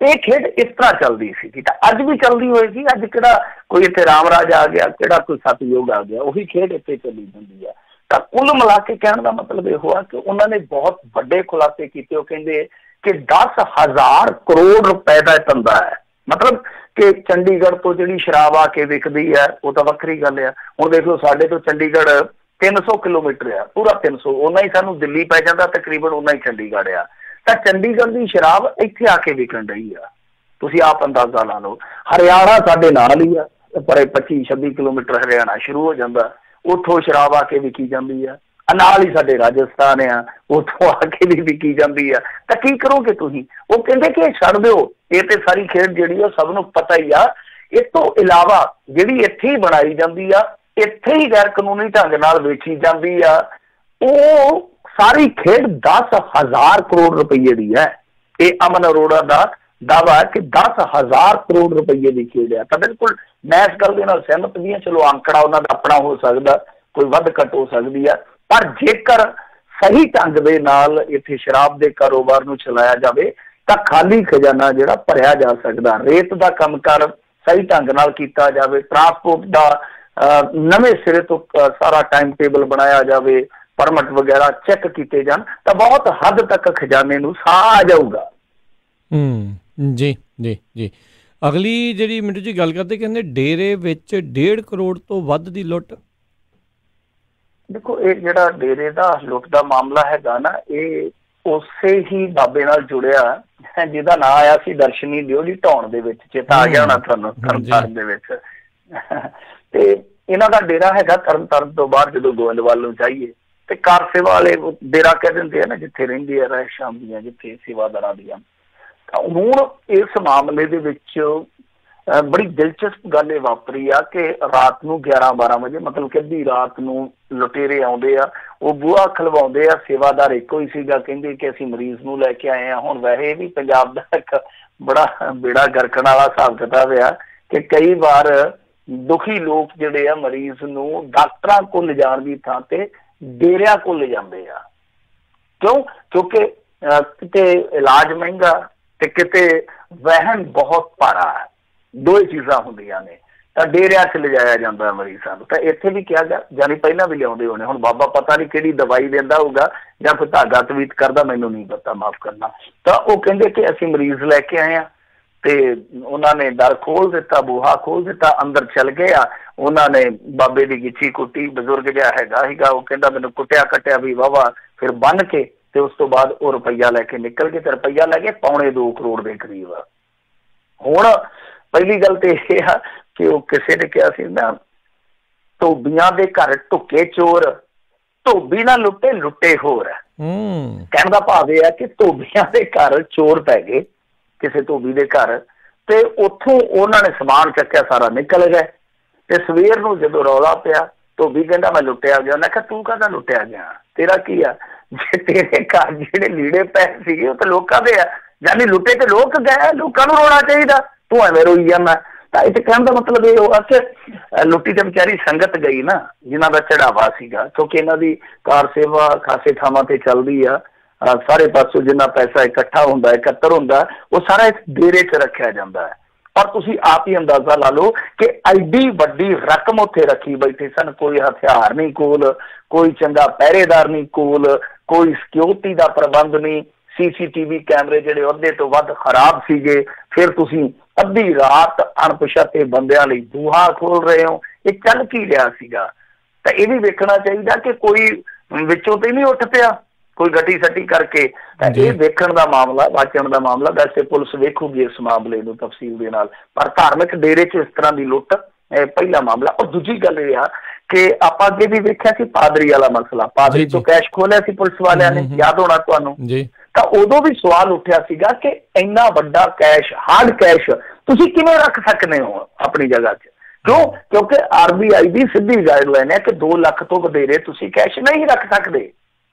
ਇਹ ਖੇਡ ਇਸ ਤਰ੍ਹਾਂ ਚੱਲਦੀ ਸੀ, ਤਾਂ ਅੱਜ ਵੀ ਚੱਲਦੀ ਹੋਏਗੀ। ਅੱਜ ਕਿਹੜਾ ਕੋਈ ਇੱਥੇ ਰਾਮ ਰਾਜ ਆ ਗਿਆ, ਕਿਹੜਾ ਕੋਈ ਸਤਯੁਗ ਆ ਗਿਆ, ਉਹੀ ਖੇਡ ਇੱਥੇ ਚੱਲੀ ਜਾਂਦੀ ਆ। ਤਾਂ ਕੁੱਲ ਮਿਲਾ ਕੇ ਕਹਿਣ ਦਾ ਮਤਲਬ ਇਹ ਹੋਇਆ ਕਿ ਉਹਨਾਂ ਨੇ ਬਹੁਤ ਵੱਡੇ ਖੁਲਾਸੇ ਕੀਤੇ। ਉਹ ਕਹਿੰਦੇ ਕਿ 10,000 ਕਰੋੜ ਰੁਪਏ ਦਾ ਧੰਦਾ ਹੈ। ਮਤਲਬ ਕਿ ਚੰਡੀਗੜ੍ਹ ਤੋਂ ਜਿਹੜੀ ਸ਼ਰਾਬ ਆ ਕੇ ਵਿਕਦੀ ਹੈ ਉਹ ਤਾਂ ਵੱਖਰੀ ਗੱਲ ਆ। ਹੁਣ ਦੇਖ ਲਓ ਸਾਡੇ ਤੋਂ ਚੰਡੀਗੜ੍ਹ 300 ਕਿਲੋਮੀਟਰ ਆ, ਪੂਰਾ 300, ਓਨਾ ਹੀ ਸਾਨੂੰ ਦਿੱਲੀ ਪੈ ਜਾਂਦਾ, ਤਕਰੀਬਨ ਓਨਾ ਹੀ ਚੰਡੀਗੜ੍ਹ ਆ। ਤਾਂ ਚੰਡੀਗੜ੍ਹ ਦੀ ਸ਼ਰਾਬ ਇੱਥੇ ਆ ਕੇ ਵਿਕਣ ਰਹੀ ਆ, ਤੁਸੀਂ ਆਪ ਅੰਦਾਜ਼ਾ ਲਾ ਲਓ। ਹਰਿਆਣਾ ਸਾਡੇ ਨਾਲ ਹੀ ਆ, ਪਰ 25-26 ਕਿਲੋਮੀਟਰ ਹਰਿਆਣਾ ਸ਼ੁਰੂ ਹੋ ਜਾਂਦਾ, ਉੱਥੋਂ ਸ਼ਰਾਬ ਆ ਕੇ ਵਿਕੀ ਜਾਂਦੀ ਆ। ਨਾਲ ਹੀ ਸਾਡੇ ਰਾਜਸਥਾਨ ਆ, ਉੱਥੋਂ ਆ ਕੇ ਵੀ ਵਿਕੀ ਜਾਂਦੀ ਆ। ਤਾਂ ਕੀ ਕਰੋਗੇ ਤੁਸੀਂ? ਉਹ ਕਹਿੰਦੇ ਕਿ ਛੱਡ ਦਿਓ, ਇਹ ਤੇ ਸਾਰੀ ਖੇਡ ਜਿਹੜੀ ਆ ਸਭ ਨੂੰ ਪਤਾ ਹੀ ਆ। ਇਸ ਤੋਂ ਇਲਾਵਾ ਜਿਹੜੀ ਇੱਥੇ ਹੀ ਬਣਾਈ ਜਾਂਦੀ ਆ, ਇੱਥੇ ਹੀ ਗੈਰ ਕਾਨੂੰਨੀ ਢੰਗ ਨਾਲ ਵੇਚੀ ਜਾਂਦੀ ਆ, ਉਹ ਸਾਰੀ ਖੇਡ 10,000 ਕਰੋੜ ਰੁਪਈਏ ਦੀ ਹੈ। ਇਹ ਅਮਨ ਅਰੋੜਾ ਦਾ ਦਾਵਾ ਹੈ ਕਿ 10,000 ਕਰੋੜ ਰੁਪਈਏ ਦੀ ਖੇਡ ਆ। ਤਾਂ ਬਿਲਕੁਲ ਮੈਂ ਇਸ ਗੱਲ ਦੇ ਨਾਲ ਸਹਿਮਤ ਵੀ ਹਾਂ। ਚਲੋ ਅੰਕੜਾ ਉਹਨਾਂ ਦਾ ਆਪਣਾ ਹੋ ਸਕਦਾ, ਕੋਈ ਵੱਧ ਘੱਟ ਹੋ ਸਕਦੀ ਆ, ਪਰ ਜੇਕਰ ਸਹੀ ਢੰਗ ਦੇ ਨਾਲ ਇੱਥੇ ਸ਼ਰਾਬ ਦੇ ਕਾਰੋਬਾਰ ਨੂੰ ਚਲਾਇਆ ਜਾਵੇ ਤਾਂ ਖਾਲੀ ਖਜ਼ਾਨਾ ਜਿਹੜਾ ਭਰਿਆ ਜਾ ਸਕਦਾ। ਰੇਤ ਦਾ ਕੰਮਕਾਰ ਸਹੀ ਢੰਗ ਨਾਲ ਕੀਤਾ ਜਾਵੇ, ਟਰਾਂਸਪੋਰਟ ਦਾ ਨਵੇਂ ਸਿਰੇ ਤੋਂ ਸਾਰਾ ਟਾਈਮ ਟੇਬਲ ਬਣਾਇਆ ਜਾਵੇ, ਪਰਮਿਟ ਵਗੈਰਾ ਚੈੱਕ ਕੀਤੇ ਜਾਣ, ਤਾਂ ਬਹੁਤ ਹੱਦ ਤੱਕ ਖਜ਼ਾਨੇ ਨੂੰ ਸਾਹ ਆ ਜਾਊਗਾ। ਜੀ ਜੀ ਜੀ। ਅਗਲੀ ਜਿਹੜੀ ਮਿੰਟੂ ਜੀ ਗੱਲ ਕਰਦੇ, ਕਹਿੰਦੇ ਡੇਰੇ ਵਿੱਚ 1.5 ਕਰੋੜ ਤੋਂ ਵੱਧ ਦੀ ਲੁੱਟ। ਦੇਖੋ ਇਹ ਜਿਹੜਾ ਡੇਰੇ ਦਾ ਲੁੱਟ ਦਾ ਮਾਮਲਾ ਹੈਗਾ ਨਾ, ਇਹ ਉਸੇ ਹੀ ਬਾਬੇ ਨਾਲ ਜੁੜਿਆ ਜਿਹਦਾ ਨਾਂ ਆਇਆ ਸੀ ਦਰਸ਼ਨੀ ਦਿਓੜੀ ਢਾਉਣ ਦੇ ਵਿੱਚ, ਚੇਤਾ ਆ ਗਿਆ ਹੋਣਾ ਤੁਹਾਨੂੰ, ਤਰਨਤਾਰਨ ਦੇ ਵਿੱਚ। ਤੇ ਇਹਨਾਂ ਦਾ ਡੇਰਾ ਹੈਗਾ ਤਰਨਤਾਰਨ ਤੋਂ ਬਾਹਰ ਜਦੋਂ ਗੋਇੰਦਵਾਲ ਨੂੰ ਜਾਈਏ ਤੇ ਕਾਰ ਸੇਵਾ ਵਾਲੇ ਡੇਰਾ ਕਹਿ ਦਿੰਦੇ ਆ ਨਾ, ਜਿੱਥੇ ਰਹਿੰਦੇ ਆ ਰਹਿਸ਼ਾਂ ਦੀਆਂ, ਜਿੱਥੇ ਸੇਵਾਦਾਰਾਂ ਦੀਆਂ। ਤਾਂ ਹੁਣ ਇਸ ਮਾਮਲੇ ਦੇ ਵਿੱਚ ਬੜੀ ਦਿਲਚਸਪ ਗੱਲ ਇਹ ਵਾਪਰੀ ਆ ਕਿ ਰਾਤ ਨੂੰ 11-12 ਵਜੇ, ਮਤਲਬ ਕਿ ਅੱਧੀ ਰਾਤ ਨੂੰ ਲੁਟੇਰੇ ਆਉਂਦੇ ਆ, ਉਹ ਬੂਹਾ ਖਲਵਾਉਂਦੇ ਆ। ਸੇਵਾਦਾਰ ਇੱਕੋ ਹੀ ਸੀਗਾ, ਕਹਿੰਦੇ ਕਿ ਅਸੀਂ ਮਰੀਜ਼ ਨੂੰ ਲੈ ਕੇ ਆਏ ਆ। ਹੁਣ ਵੈਸੇ ਵੀ ਪੰਜਾਬ ਦਾ ਇੱਕ ਬੜਾ ਬੇੜਾ ਗਰਕਣ ਵਾਲਾ ਹਿਸਾਬ ਕਿਤਾਬ ਆ ਕਿ ਕਈ ਵਾਰ ਦੁਖੀ ਲੋਕ ਜਿਹੜੇ ਆ ਮਰੀਜ਼ ਨੂੰ ਡਾਕਟਰਾਂ ਕੋਲ ਲਿਜਾਣ ਦੀ ਥਾਂ ਤੇ ਡੇਰਿਆਂ ਕੋਲ ਲਿਜਾਂਦੇ ਆ। ਕਿਉਂ? ਕਿਉਂਕਿ ਕਿਤੇ ਇਲਾਜ ਮਹਿੰਗਾ ਤੇ ਕਿਤੇ ਵਹਿਣ ਬਹੁਤ ਭਾਰਾ ਹੈ, ਦੋ ਹੀ ਚੀਜ਼ਾਂ ਹੁੰਦੀਆਂ ਨੇ, ਤਾਂ ਡੇਰਿਆਂ 'ਚ ਲਿਜਾਇਆ ਜਾਂਦਾ ਮਰੀਜ਼ਾਂ ਨੂੰ। ਤਾਂ ਇੱਥੇ ਵੀ ਕਿਹਾ ਗਿਆ, ਜਾਨੀ ਪਹਿਲਾਂ ਵੀ ਲਿਆਉਂਦੇ ਹੋਣੇ, ਹੁਣ ਬਾਬਾ ਪਤਾ ਨਹੀਂ ਕਿਹੜੀ ਦਵਾਈ ਦਿੰਦਾ ਹੋਊਗਾ ਜਾਂ ਕੋਈ ਧਾਗਾ ਤਵੀਤ ਕਰਦਾ, ਮੈਨੂੰ ਨਹੀਂ ਪਤਾ, ਮਾਫ਼ ਕਰਨਾ। ਤਾਂ ਉਹ ਕਹਿੰਦੇ ਕਿ ਅਸੀਂ ਮਰੀਜ਼ ਲੈ ਕੇ ਆਏ ਹਾਂ, ਤੇ ਉਹਨਾਂ ਨੇ ਦਰ ਖੋਲ ਦਿੱਤਾ, ਬੂਹਾ ਖੋਲ ਦਿੱਤਾ, ਅੰਦਰ ਚਲ ਗਏ ਆ। ਉਹਨਾਂ ਨੇ ਬਾਬੇ ਦੀ ਗਿੱਚੀ ਕੁੱਟੀ, ਬਜ਼ੁਰਗ ਜਿਹਾ ਹੈਗਾ ਸੀਗਾ, ਉਹ ਕਹਿੰਦਾ ਮੈਨੂੰ ਕੁੱਟਿਆ ਕੱਟਿਆ ਵੀ ਵਾਹਵਾ, ਫਿਰ ਬੰਨ ਕੇ ਤੇ ਉਸ ਤੋਂ ਬਾਅਦ ਉਹ ਰੁਪਈਆ ਲੈ ਕੇ ਨਿਕਲ ਗਏ, ਤੇ ਰੁਪਈਆ ਲੈ ਕੇ 2.25 ਕਰੋੜ ਦੇ ਕਰੀਬ ਆ। ਹੁਣ ਪਹਿਲੀ ਗੱਲ ਤੇ ਇਹ ਆ ਕਿ ਉਹ ਕਿਸੇ ਨੇ ਕਿਹਾ ਸੀ ਨਾ, ਧੋਬੀਆਂ ਦੇ ਘਰ ਢੁੱਕੇ ਚੋਰ, ਧੋਬੀ ਨਾ ਲੁੱਟੇ ਲੁੱਟੇ ਹੋਰ ਹੈ। ਕਹਿਣ ਦਾ ਭਾਵ ਇਹ ਹੈ ਕਿ ਧੋਬੀਆਂ ਦੇ ਘਰ ਚੋਰ ਪੈ ਗਏ, ਕਿਸੇ ਧੋਬੀ ਦੇ ਘਰ, ਤੇ ਉੱਥੋਂ ਉਹਨਾਂ ਨੇ ਸਮਾਨ ਚੱਕਿਆ, ਸਾਰਾ ਨਿਕਲ ਗਏ। ਤੇ ਸਵੇਰ ਨੂੰ ਜਦੋਂ ਰੌਲਾ ਪਿਆ, ਧੋਬੀ ਕਹਿੰਦਾ ਮੈਂ ਲੁੱਟਿਆ ਗਿਆ। ਮੈਂ ਕਿਹਾ ਤੂੰ ਕਾਹਦਾ ਲੁੱਟਿਆ ਗਿਆ, ਤੇਰਾ ਕੀ ਆ? ਜੇ ਤੇਰੇ ਘਰ ਜਿਹੜੇ ਲੀੜੇ ਪੈ ਸੀਗੇ ਉਹ ਤਾਂ ਲੋਕਾਂ ਦੇ ਆ, ਯਾਨੀ ਲੁੱਟੇ ਤੇ ਲੋਕ ਗਏ, ਲੋਕਾਂ ਨੂੰ ਰੋਣਾ ਚਾਹੀਦਾ, ਤੂੰ ਐਵੇਂ ਰੋਈ ਜਾਂਦਾ। ਤਾਂ ਇਹ ਕਹਿਣ ਦਾ ਮਤਲਬ ਇਹ ਹੋਇਆ ਕਿ ਲੁੱਟੀ ਤੇ ਵਿਚਾਰੀ ਸੰਗਤ ਗਈ ਨਾ, ਜਿਨ੍ਹਾਂ ਦਾ ਚੜਾਵਾ ਸੀਗਾ, ਕਿਉਂਕਿ ਇਹਨਾਂ ਦੀ ਕਾਰ ਸੇਵਾ ਖਾਸੇ ਥਾਵਾਂ ਤੇ ਚੱਲਦੀ ਆ, ਸਾਰੇ ਪਾਸੋਂ ਜਿੰਨਾ ਪੈਸਾ ਇਕੱਠਾ ਹੁੰਦਾ, ਇਕੱਤਰ ਹੁੰਦਾ, ਉਹ ਸਾਰਾ ਇਸ ਡੇਰੇ 'ਚ ਰੱਖਿਆ ਜਾਂਦਾ ਹੈ। ਪਰ ਤੁਸੀਂ ਆਪ ਹੀ ਅੰਦਾਜ਼ਾ ਲਾ ਲਓ ਕਿ ਐਡੀ ਵੱਡੀ ਰਕਮ ਉੱਥੇ ਰੱਖੀ ਬੈਠੇ ਸਨ, ਕੋਈ ਹਥਿਆਰ ਨਹੀਂ ਕੋਲ, ਕੋਈ ਚੰਗਾ ਪਹਿਰੇਦਾਰ ਨਹੀਂ ਕੋਲ, ਕੋਈ ਸਿਕਿਉਰਿਟੀ ਦਾ ਪ੍ਰਬੰਧ ਨਹੀਂ, CCTV ਕੈਮਰੇ ਜਿਹੜੇ ਅੱਧੇ ਤੋਂ ਵੱਧ ਖਰਾਬ ਸੀਗੇ। ਫਿਰ ਤੁਸੀਂ ਅੱਧੀ ਰਾਤ ਅਣਪਛਾਤੇ ਬੰਦਿਆਂ ਲਈ ਬੂਹਾ ਖੋਲ ਰਹੇ ਹੋ, ਇਹ ਚੱਲ ਕੀ ਰਿਹਾ ਸੀਗਾ? ਤਾਂ ਇਹ ਵੀ ਵੇਖਣਾ ਚਾਹੀਦਾ ਕਿ ਕੋਈ ਵਿੱਚੋਂ ਤੇ ਨਹੀਂ ਉੱਠ ਪਿਆ ਕੋਈ ਗੱਡੀ ਸੱਟੀ ਕਰਕੇ। ਤਾਂ ਇਹ ਵੇਖਣ ਦਾ ਮਾਮਲਾ, ਵਾਚਣ ਦਾ ਮਾਮਲਾ, ਵੈਸੇ ਪੁਲਿਸ ਵੇਖੂਗੀ ਇਸ ਮਾਮਲੇ ਨੂੰ ਤਫਸੀਲ ਦੇ ਨਾਲ, ਪਰ ਧਾਰਮਿਕ ਡੇਰੇ 'ਚ ਇਸ ਤਰ੍ਹਾਂ ਦੀ ਲੁੱਟ ਪਹਿਲਾ ਮਾਮਲਾ। ਔਰ ਦੂਜੀ ਗੱਲ ਇਹ ਆ ਕਿ ਆਪਾਂ ਅੱਗੇ ਵੀ ਵੇਖਿਆ ਸੀ ਪਾਦਰੀ ਵਾਲਾ ਮਸਲਾ, ਪਾਦਰੀ ਤੋਂ ਕੈਸ਼ ਖੋਲਿਆ ਸੀ ਪੁਲਿਸ ਵਾਲਿਆਂ ਨੇ, ਯਾਦ ਹੋਣਾ ਤੁਹਾਨੂੰ। ਤਾਂ ਉਦੋਂ ਵੀ ਸਵਾਲ ਉੱਠਿਆ ਸੀਗਾ ਕਿ ਇੰਨਾ ਵੱਡਾ ਕੈਸ਼, ਹਾਰਡ ਕੈਸ਼ ਤੁਸੀਂ ਕਿਵੇਂ ਰੱਖ ਸਕਦੇ ਹੋ ਆਪਣੀ ਜਗ੍ਹਾ 'ਚ? ਕਿਉਂ? ਕਿਉਂਕਿ RBI ਦੀ ਸਿੱਧੀ ਗਾਈਡਲਾਈਨ ਹੈ ਕਿ 2 ਲੱਖ ਤੋਂ ਵਧੇਰੇ ਤੁਸੀਂ ਕੈਸ਼ ਨਹੀਂ ਰੱਖ ਸਕਦੇ।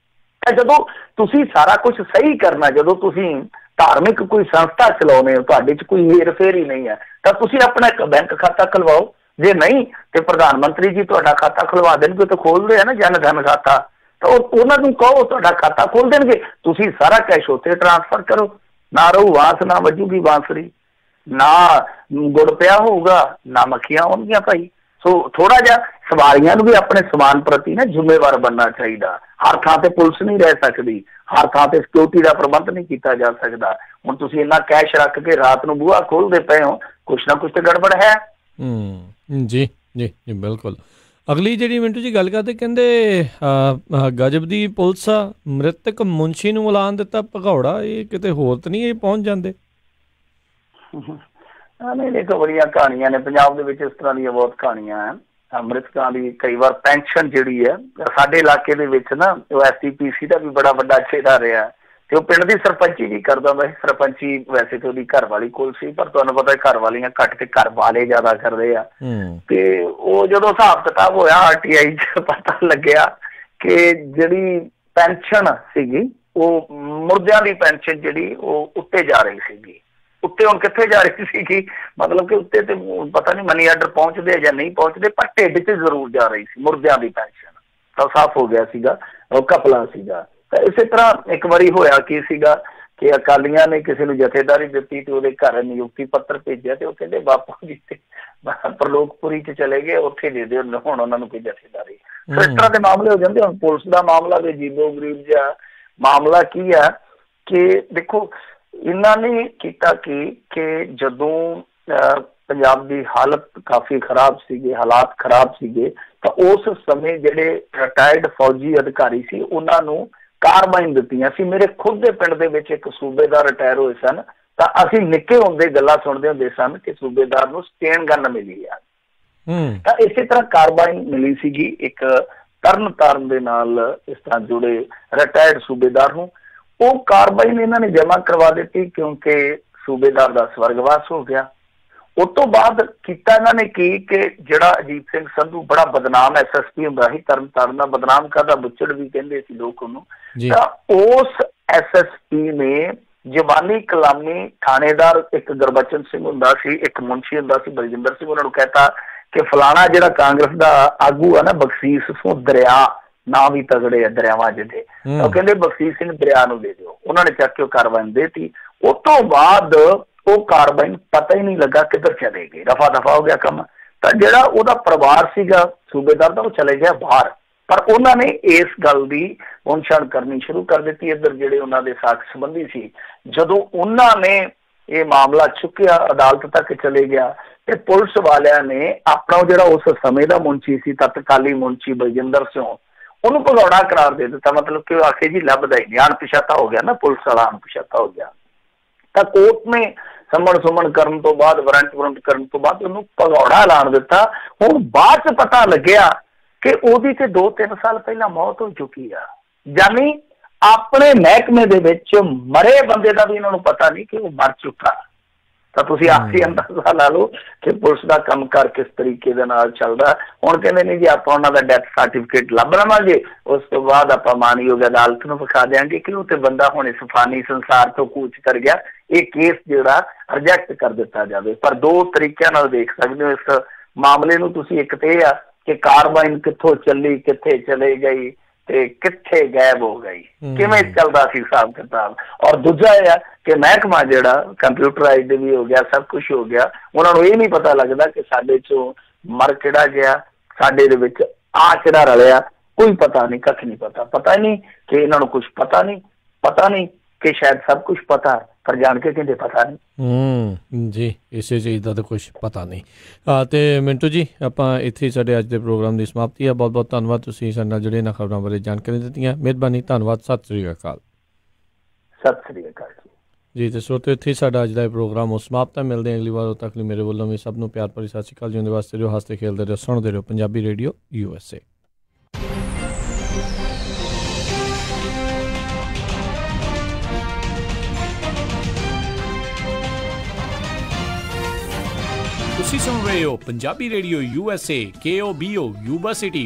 ਜਦੋਂ ਤੁਸੀਂ ਸਾਰਾ ਕੁਝ ਸਹੀ ਕਰਨਾ, ਜਦੋਂ ਤੁਸੀਂ ਧਾਰਮਿਕ ਕੋਈ ਸੰਸਥਾ ਚਲਾਉਂਦੇ ਹੋ, ਤੁਹਾਡੇ 'ਚ ਕੋਈ ਹੇਰ ਫੇਰ ਹੀ ਨਹੀਂ ਹੈ, ਤਾਂ ਤੁਸੀਂ ਆਪਣਾ ਇੱਕ ਬੈਂਕ ਖਾਤਾ ਖੁਲਵਾਓ। ਜੇ ਨਹੀਂ ਤੇ ਪ੍ਰਧਾਨ ਮੰਤਰੀ ਜੀ ਤੁਹਾਡਾ ਖਾਤਾ ਖੁਲਵਾ ਦੇਣਗੇ, ਤਾਂ ਖੋਲਦੇ ਆ ਨਾ ਜਨ ਧਨ ਖਾਤਾ, ਤਾਂ ਉਹਨਾਂ ਨੂੰ ਕਹੋ ਤੁਹਾਡਾ ਖਾਤਾ ਖੋਲ ਦੇਣਗੇ, ਤੁਸੀਂ ਸਾਰਾ ਕੈਸ਼ ਉੱਥੇ ਟ੍ਰਾਂਸਫਰ ਕਰੋ, ਨਾ ਰਹੂ ਵਾਸ, ਨਾ ਵੱਜੂਗੀ ਬਾਂਸਰੀ, ਨਾ ਗੁੜ ਪਿਆ ਹੋਊਗਾ, ਨਾ ਮੱਖੀਆਂ ਹੋਣਗੀਆਂ ਭਾਈ। ਸੋ ਥੋੜਾ ਜਿਹਾ ਸਵਾਰੀਆਂ ਨੂੰ ਵੀ ਆਪਣੇ ਸਮਾਨ ਪ੍ਰਤੀ ਨਾ ਜ਼ਿੰਮੇਵਾਰ ਬਣਨਾ ਚਾਹੀਦਾ। ਹਰ ਥਾਂ ਤੇ ਪੁਲਿਸ ਨਹੀਂ ਰਹਿ ਸਕਦੀ, ਹਰ ਥਾਂ ਤੇ ਸਿਕਿਉਰਿਟੀ ਦਾ ਪ੍ਰਬੰਧ ਨਹੀਂ ਕੀਤਾ ਜਾ ਸਕਦਾ। ਹੁਣ ਤੁਸੀਂ ਇੰਨਾ ਕੈਸ਼ ਰੱਖ ਕੇ ਰਾਤ ਨੂੰ ਬੂਹਾ ਖੋਲਦੇ ਪਏ ਹੋ, ਕੁਛ ਨਾ ਕੁਛ ਤੇ ਗੜਬੜ ਹੈ। ਜੀ ਜੀ ਜੀ ਬਿਲਕੁਲ। ਅਗਲੀ ਜਿਹੜੀ ਮਿੰਟੂ ਜੀ ਗੱਲ ਕਰਦੇ, ਕਹਿੰਦੇ ਗਜਬ ਦੀ ਪੁਲਿਸ ਆ, ਮ੍ਰਿਤਕ ਮੁਨਸ਼ੀ ਨੂੰ ਐਲਾਨ ਦਿੱਤਾ ਭਗੌੜਾ, ਇਹ ਕਿਤੇ ਹੋਰ ਤਾਂ ਨਹੀਂ ਇਹ ਪਹੁੰਚ ਜਾਂਦੇ? ਨਹੀਂ ਦੇਖੋ, ਬੜੀਆਂ ਕਹਾਣੀਆਂ ਨੇ ਪੰਜਾਬ ਦੇ ਵਿੱਚ, ਇਸ ਤਰ੍ਹਾਂ ਦੀਆਂ ਬਹੁਤ ਕਹਾਣੀਆਂ ਹੈ। ਮ੍ਰਿਤਕਾਂ ਦੀ ਕਈ ਵਾਰ ਪੈਨਸ਼ਨ ਜਿਹੜੀ ਹੈ, ਸਾਡੇ ਇਲਾਕੇ ਦੇ ਵਿੱਚ ਨਾ ਉਹ STPC ਦਾ ਵੀ ਬੜਾ ਵੱਡਾ ਚਿਹਰਾ ਰਿਹਾ, ਤੇ ਉਹ ਪਿੰਡ ਦੀ ਸਰਪੰਚੀ ਵੀ ਕਰਦਾ ਹੁੰਦਾ ਸੀ। ਸਰਪੰਚੀ ਵੈਸੇ ਤੇ ਉਹਦੀ ਘਰ ਵਾਲੀ ਕੋਲ ਸੀ, ਪਰ ਤੁਹਾਨੂੰ ਪਤਾ ਘਰ ਵਾਲੀਆਂ ਘੱਟ ਤੇ ਘਰ ਵਾਲੇ ਜ਼ਿਆਦਾ ਕਰਦੇ ਆ। ਤੇ ਉਹ ਜਦੋਂ ਹਿਸਾਬ ਕਿਤਾਬ ਹੋਇਆ RTI 'ਚ ਪਤਾ ਲੱਗਿਆ ਕਿ ਜਿਹੜੀ ਪੈਨਸ਼ਨ ਸੀਗੀ, ਉਹ ਮੁਰਦਿਆਂ ਦੀ ਪੈਨਸ਼ਨ ਜਿਹੜੀ ਉਹ ਉੱਤੇ ਜਾ ਰਹੀ ਸੀਗੀ। ਉੱਤੇ ਹੁਣ ਕਿੱਥੇ ਜਾ ਰਹੀ ਸੀਗੀ, ਮਤਲਬ ਕਿ ਉੱਤੇ ਤੇ ਪਤਾ ਨਹੀਂ ਮਨੀ ਆਰਡਰ ਪਹੁੰਚਦੇ ਜਾਂ ਨਹੀਂ ਪਹੁੰਚਦੇ, ਪਰ ਢਿੱਡ 'ਚ ਜ਼ਰੂਰ ਜਾ ਰਹੀ ਸੀ ਮੁਰਦਿਆਂ ਦੀ ਪੈਨਸ਼ਨ। ਤਾਂ ਸਾਫ਼ ਹੋ ਗਿਆ ਸੀਗਾ, ਉਹ ਘਪਲਾ ਸੀਗਾ। ਤਾਂ ਇਸੇ ਤਰ੍ਹਾਂ ਇੱਕ ਵਾਰੀ ਹੋਇਆ ਕੀ ਸੀਗਾ ਕਿ ਅਕਾਲੀਆਂ ਨੇ ਕਿਸੇ ਨੂੰ ਜਥੇਦਾਰੀ ਦਿੱਤੀ ਤੇ ਉਹਦੇ ਘਰ ਨਿਯੁਕਤੀ ਪੱਤਰ ਭੇਜਿਆ, ਤੇ ਉਹ ਕਹਿੰਦੇ ਬਾਪੂ ਜੀ ਤੇ ਪ੍ਰਲੋਕਪੁਰੀ 'ਚ ਚਲੇ ਗਏ, ਉੱਥੇ ਦੇ ਦਿਓ ਹੁਣ ਉਹਨਾਂ ਨੂੰ ਕੋਈ ਜਥੇਦਾਰੀ। ਸੋ ਇਸ ਤਰ੍ਹਾਂ ਦੇ ਮਾਮਲੇ ਹੋ ਜਾਂਦੇ। ਹੁਣ ਪੁਲਿਸ ਦਾ ਮਾਮਲਾ ਵੀ ਅਜੀਬੋ ਗਰੀਬ ਜਿਹਾ ਮਾਮਲਾ ਕੀ ਆ ਕਿ ਦੇਖੋ, ਇਹਨਾਂ ਨੇ ਕੀਤਾ ਕਿ ਜਦੋਂ ਪੰਜਾਬ ਦੀ ਹਾਲਤ ਕਾਫੀ ਖਰਾਬ ਸੀਗੇ, ਹਾਲਾਤ ਖਰਾਬ ਸੀਗੇ, ਤਾਂ ਉਸ ਸਮੇਂ ਜਿਹੜੇ ਰਿਟਾਇਰਡ ਫੌਜੀ ਅਧਿਕਾਰੀ ਸੀ ਉਹਨਾਂ ਨੂੰ ਕਾਰਬਾਈਨ ਦਿੱਤੀਆਂ ਸੀ। ਮੇਰੇ ਖੁਦ ਦੇ ਪਿੰਡ ਦੇ ਵਿੱਚ ਇੱਕ ਸੂਬੇਦਾਰ ਰਿਟਾਇਰ ਹੋਏ ਸਨ, ਤਾਂ ਅਸੀਂ ਨਿੱਕੇ ਹੁੰਦੇ ਗੱਲਾਂ ਸੁਣਦੇ ਹੁੰਦੇ ਸਨ ਕਿ ਸੂਬੇਦਾਰ ਨੂੰ ਸਟੇਨ ਗਨ ਮਿਲੀ ਆ। ਤਾਂ ਇਸੇ ਤਰ੍ਹਾਂ ਕਾਰਬਾਈਨ ਮਿਲੀ ਸੀਗੀ ਇੱਕ ਤਰਨ ਦੇ ਨਾਲ ਇਸ ਤਰ੍ਹਾਂ ਜੁੜੇ ਰਿਟਾਇਰਡ ਸੂਬੇਦਾਰ ਨੂੰ। ਉਹ ਕਾਰਵਾਈ ਇਹਨਾਂ ਨੇ ਜਮ੍ਹਾਂ ਕਰਵਾ ਦਿੱਤੀ ਕਿਉਂਕਿ ਸੂਬੇਦਾਰ ਦਾ ਸਵਰਗਵਾਸ ਹੋ ਗਿਆ। ਉਸ ਤੋਂ ਬਾਅਦ ਕੀਤਾ ਇਹਨਾਂ ਨੇ ਕੀ ਕਿ ਜਿਹੜਾ ਅਜੀਤ ਸਿੰਘ ਸੰਧੂ ਬੜਾ ਬਦਨਾਮ SSP ਹੁੰਦਾ ਸੀ ਤਰਨ ਦਾ, ਬਦਨਾਮ ਕਰਦਾ ਬੁੱਚੜ ਵੀ ਕਹਿੰਦੇ ਸੀ ਲੋਕ ਉਹਨੂੰ, ਤਾਂ ਉਸ SSP ਨੇ ਜ਼ਬਾਨੀ ਕਲਾਮੀ ਥਾਣੇਦਾਰ ਇੱਕ ਗੁਰਬਚਨ ਸਿੰਘ ਹੁੰਦਾ ਸੀ, ਇੱਕ ਮੁਨਸ਼ੀ ਹੁੰਦਾ ਸੀ ਬਲਜਿੰਦਰ ਸਿੰਘ, ਉਹਨਾਂ ਨੂੰ ਕਹਿਤਾ कि फलाना जिहड़ा कांग्रेस का आगू है ना बख्शीश सो दरिया ना भी तगड़े है दरियावां जिहदे तो कहंदे बख्शीश सिंह दरिया नूं दे दिओ उन्होंने चक के कार्बाइन देती। उस तो बाद वो कार्बाइन पता ही नहीं लगा किधर चले गए रफा दफा हो गया काम। तो जिहड़ा उहदा परिवार सीगा सूबेदार दा वो चले गया बाहर पर उन्होंने इस गल की पुछताछ करनी शुरू कर दी। इधर जिहड़े उन्होंने साख संबंधी सी जदों उन्होंने ये मामला चुकिया अदालत तक चले गया तो पुलिस वालियां ने अपना जिहड़ा उस समय का मुंशी सी तत्काली मुंशी बलजिंदर सिंह उन्होंने भगौड़ा करार दे दिता। मतलब कि आखे जी लभदा ही नहीं अणपछाता हो गया ना पुलिस वाला अणपछाता हो गया। तो कोर्ट ने समन सुमन करन तो बाद वारंट वरंट करन तो बाद उन्होंने भगौड़ा ऐलान दिता। हुण बाद च पता लग्या कि ओदी ते 2-3 साल पहला मौत हो चुकी है। यानी अपने महकमे दे विच मरे बंदे का भी इन्होंने पता नहीं कि वो मर चुका। तो तुसीं आपसी अंदाजा ला लो कि पुलिस का काम कर किस तरीके दे नाल चलदा। हुण कहंदे ने जी आपां उन्हां दा डेथ सर्टिफिकेट लभ लवांगे उस तो बाद आपां मानयोग अदालत नूं विखा देंगे कि वो ते बंदा हुण इस फानी संसार तो कूच कर गया। ये केस जिहड़ा रिजेक्ट कर दिता जावे। पर दो तरीकिਆਂ नाल देख सकदे हो इस मामले नूं तुसीं। एक ते आ कि कार्बाइन कित्थों चली कित्थे चले गई ते कित्थे गायब हो गई किवें चलदा सी हिसाब किताब। और दूजा है कि महकमा जिहड़ा कंप्यूटराइज्ड भी हो गया सब कुछ हो गया उन्होंने ये नहीं पता लगता कि साडे चों मर किहड़ा गया साडे दे विच आ किहड़ा रलिया कोई पता नहीं कख नहीं पता। पता नहीं कि इन्हां नूं कुछ पता नहीं कि शायद सब कुछ पता पर जान के कहते पता नहीं। जी इसे चीज़ का तो कुछ पता नहीं। तो मिंटू जी आपां इत्थे साडे अज दे प्रोग्राम की समाप्ति है। बहुत बहुत धन्नवाद तुसीं साडे नाल जुड़े इन्हां खबरां बारे जानकारी दित्तियां। मेहरबानी धन्नवाद सत श्री अकाल। सत श्री अकाल जी। तो श्रोते इत्थे साडा अज दा प्रोग्राम समाप्त है। मिलते हैं अगली बार। उद तक मेरे वालों भी सब नूं प्यार भरी सत श्री अकाल। जिउंदे वास्ते रहो हसते खेलते रहो सुणदे रहो पंजाबी रेडियो USA। ਤੁਸੀਂ ਸੁਣ ਰਹੇ ਹੋ Punjabi radio USA KOBO Yuba city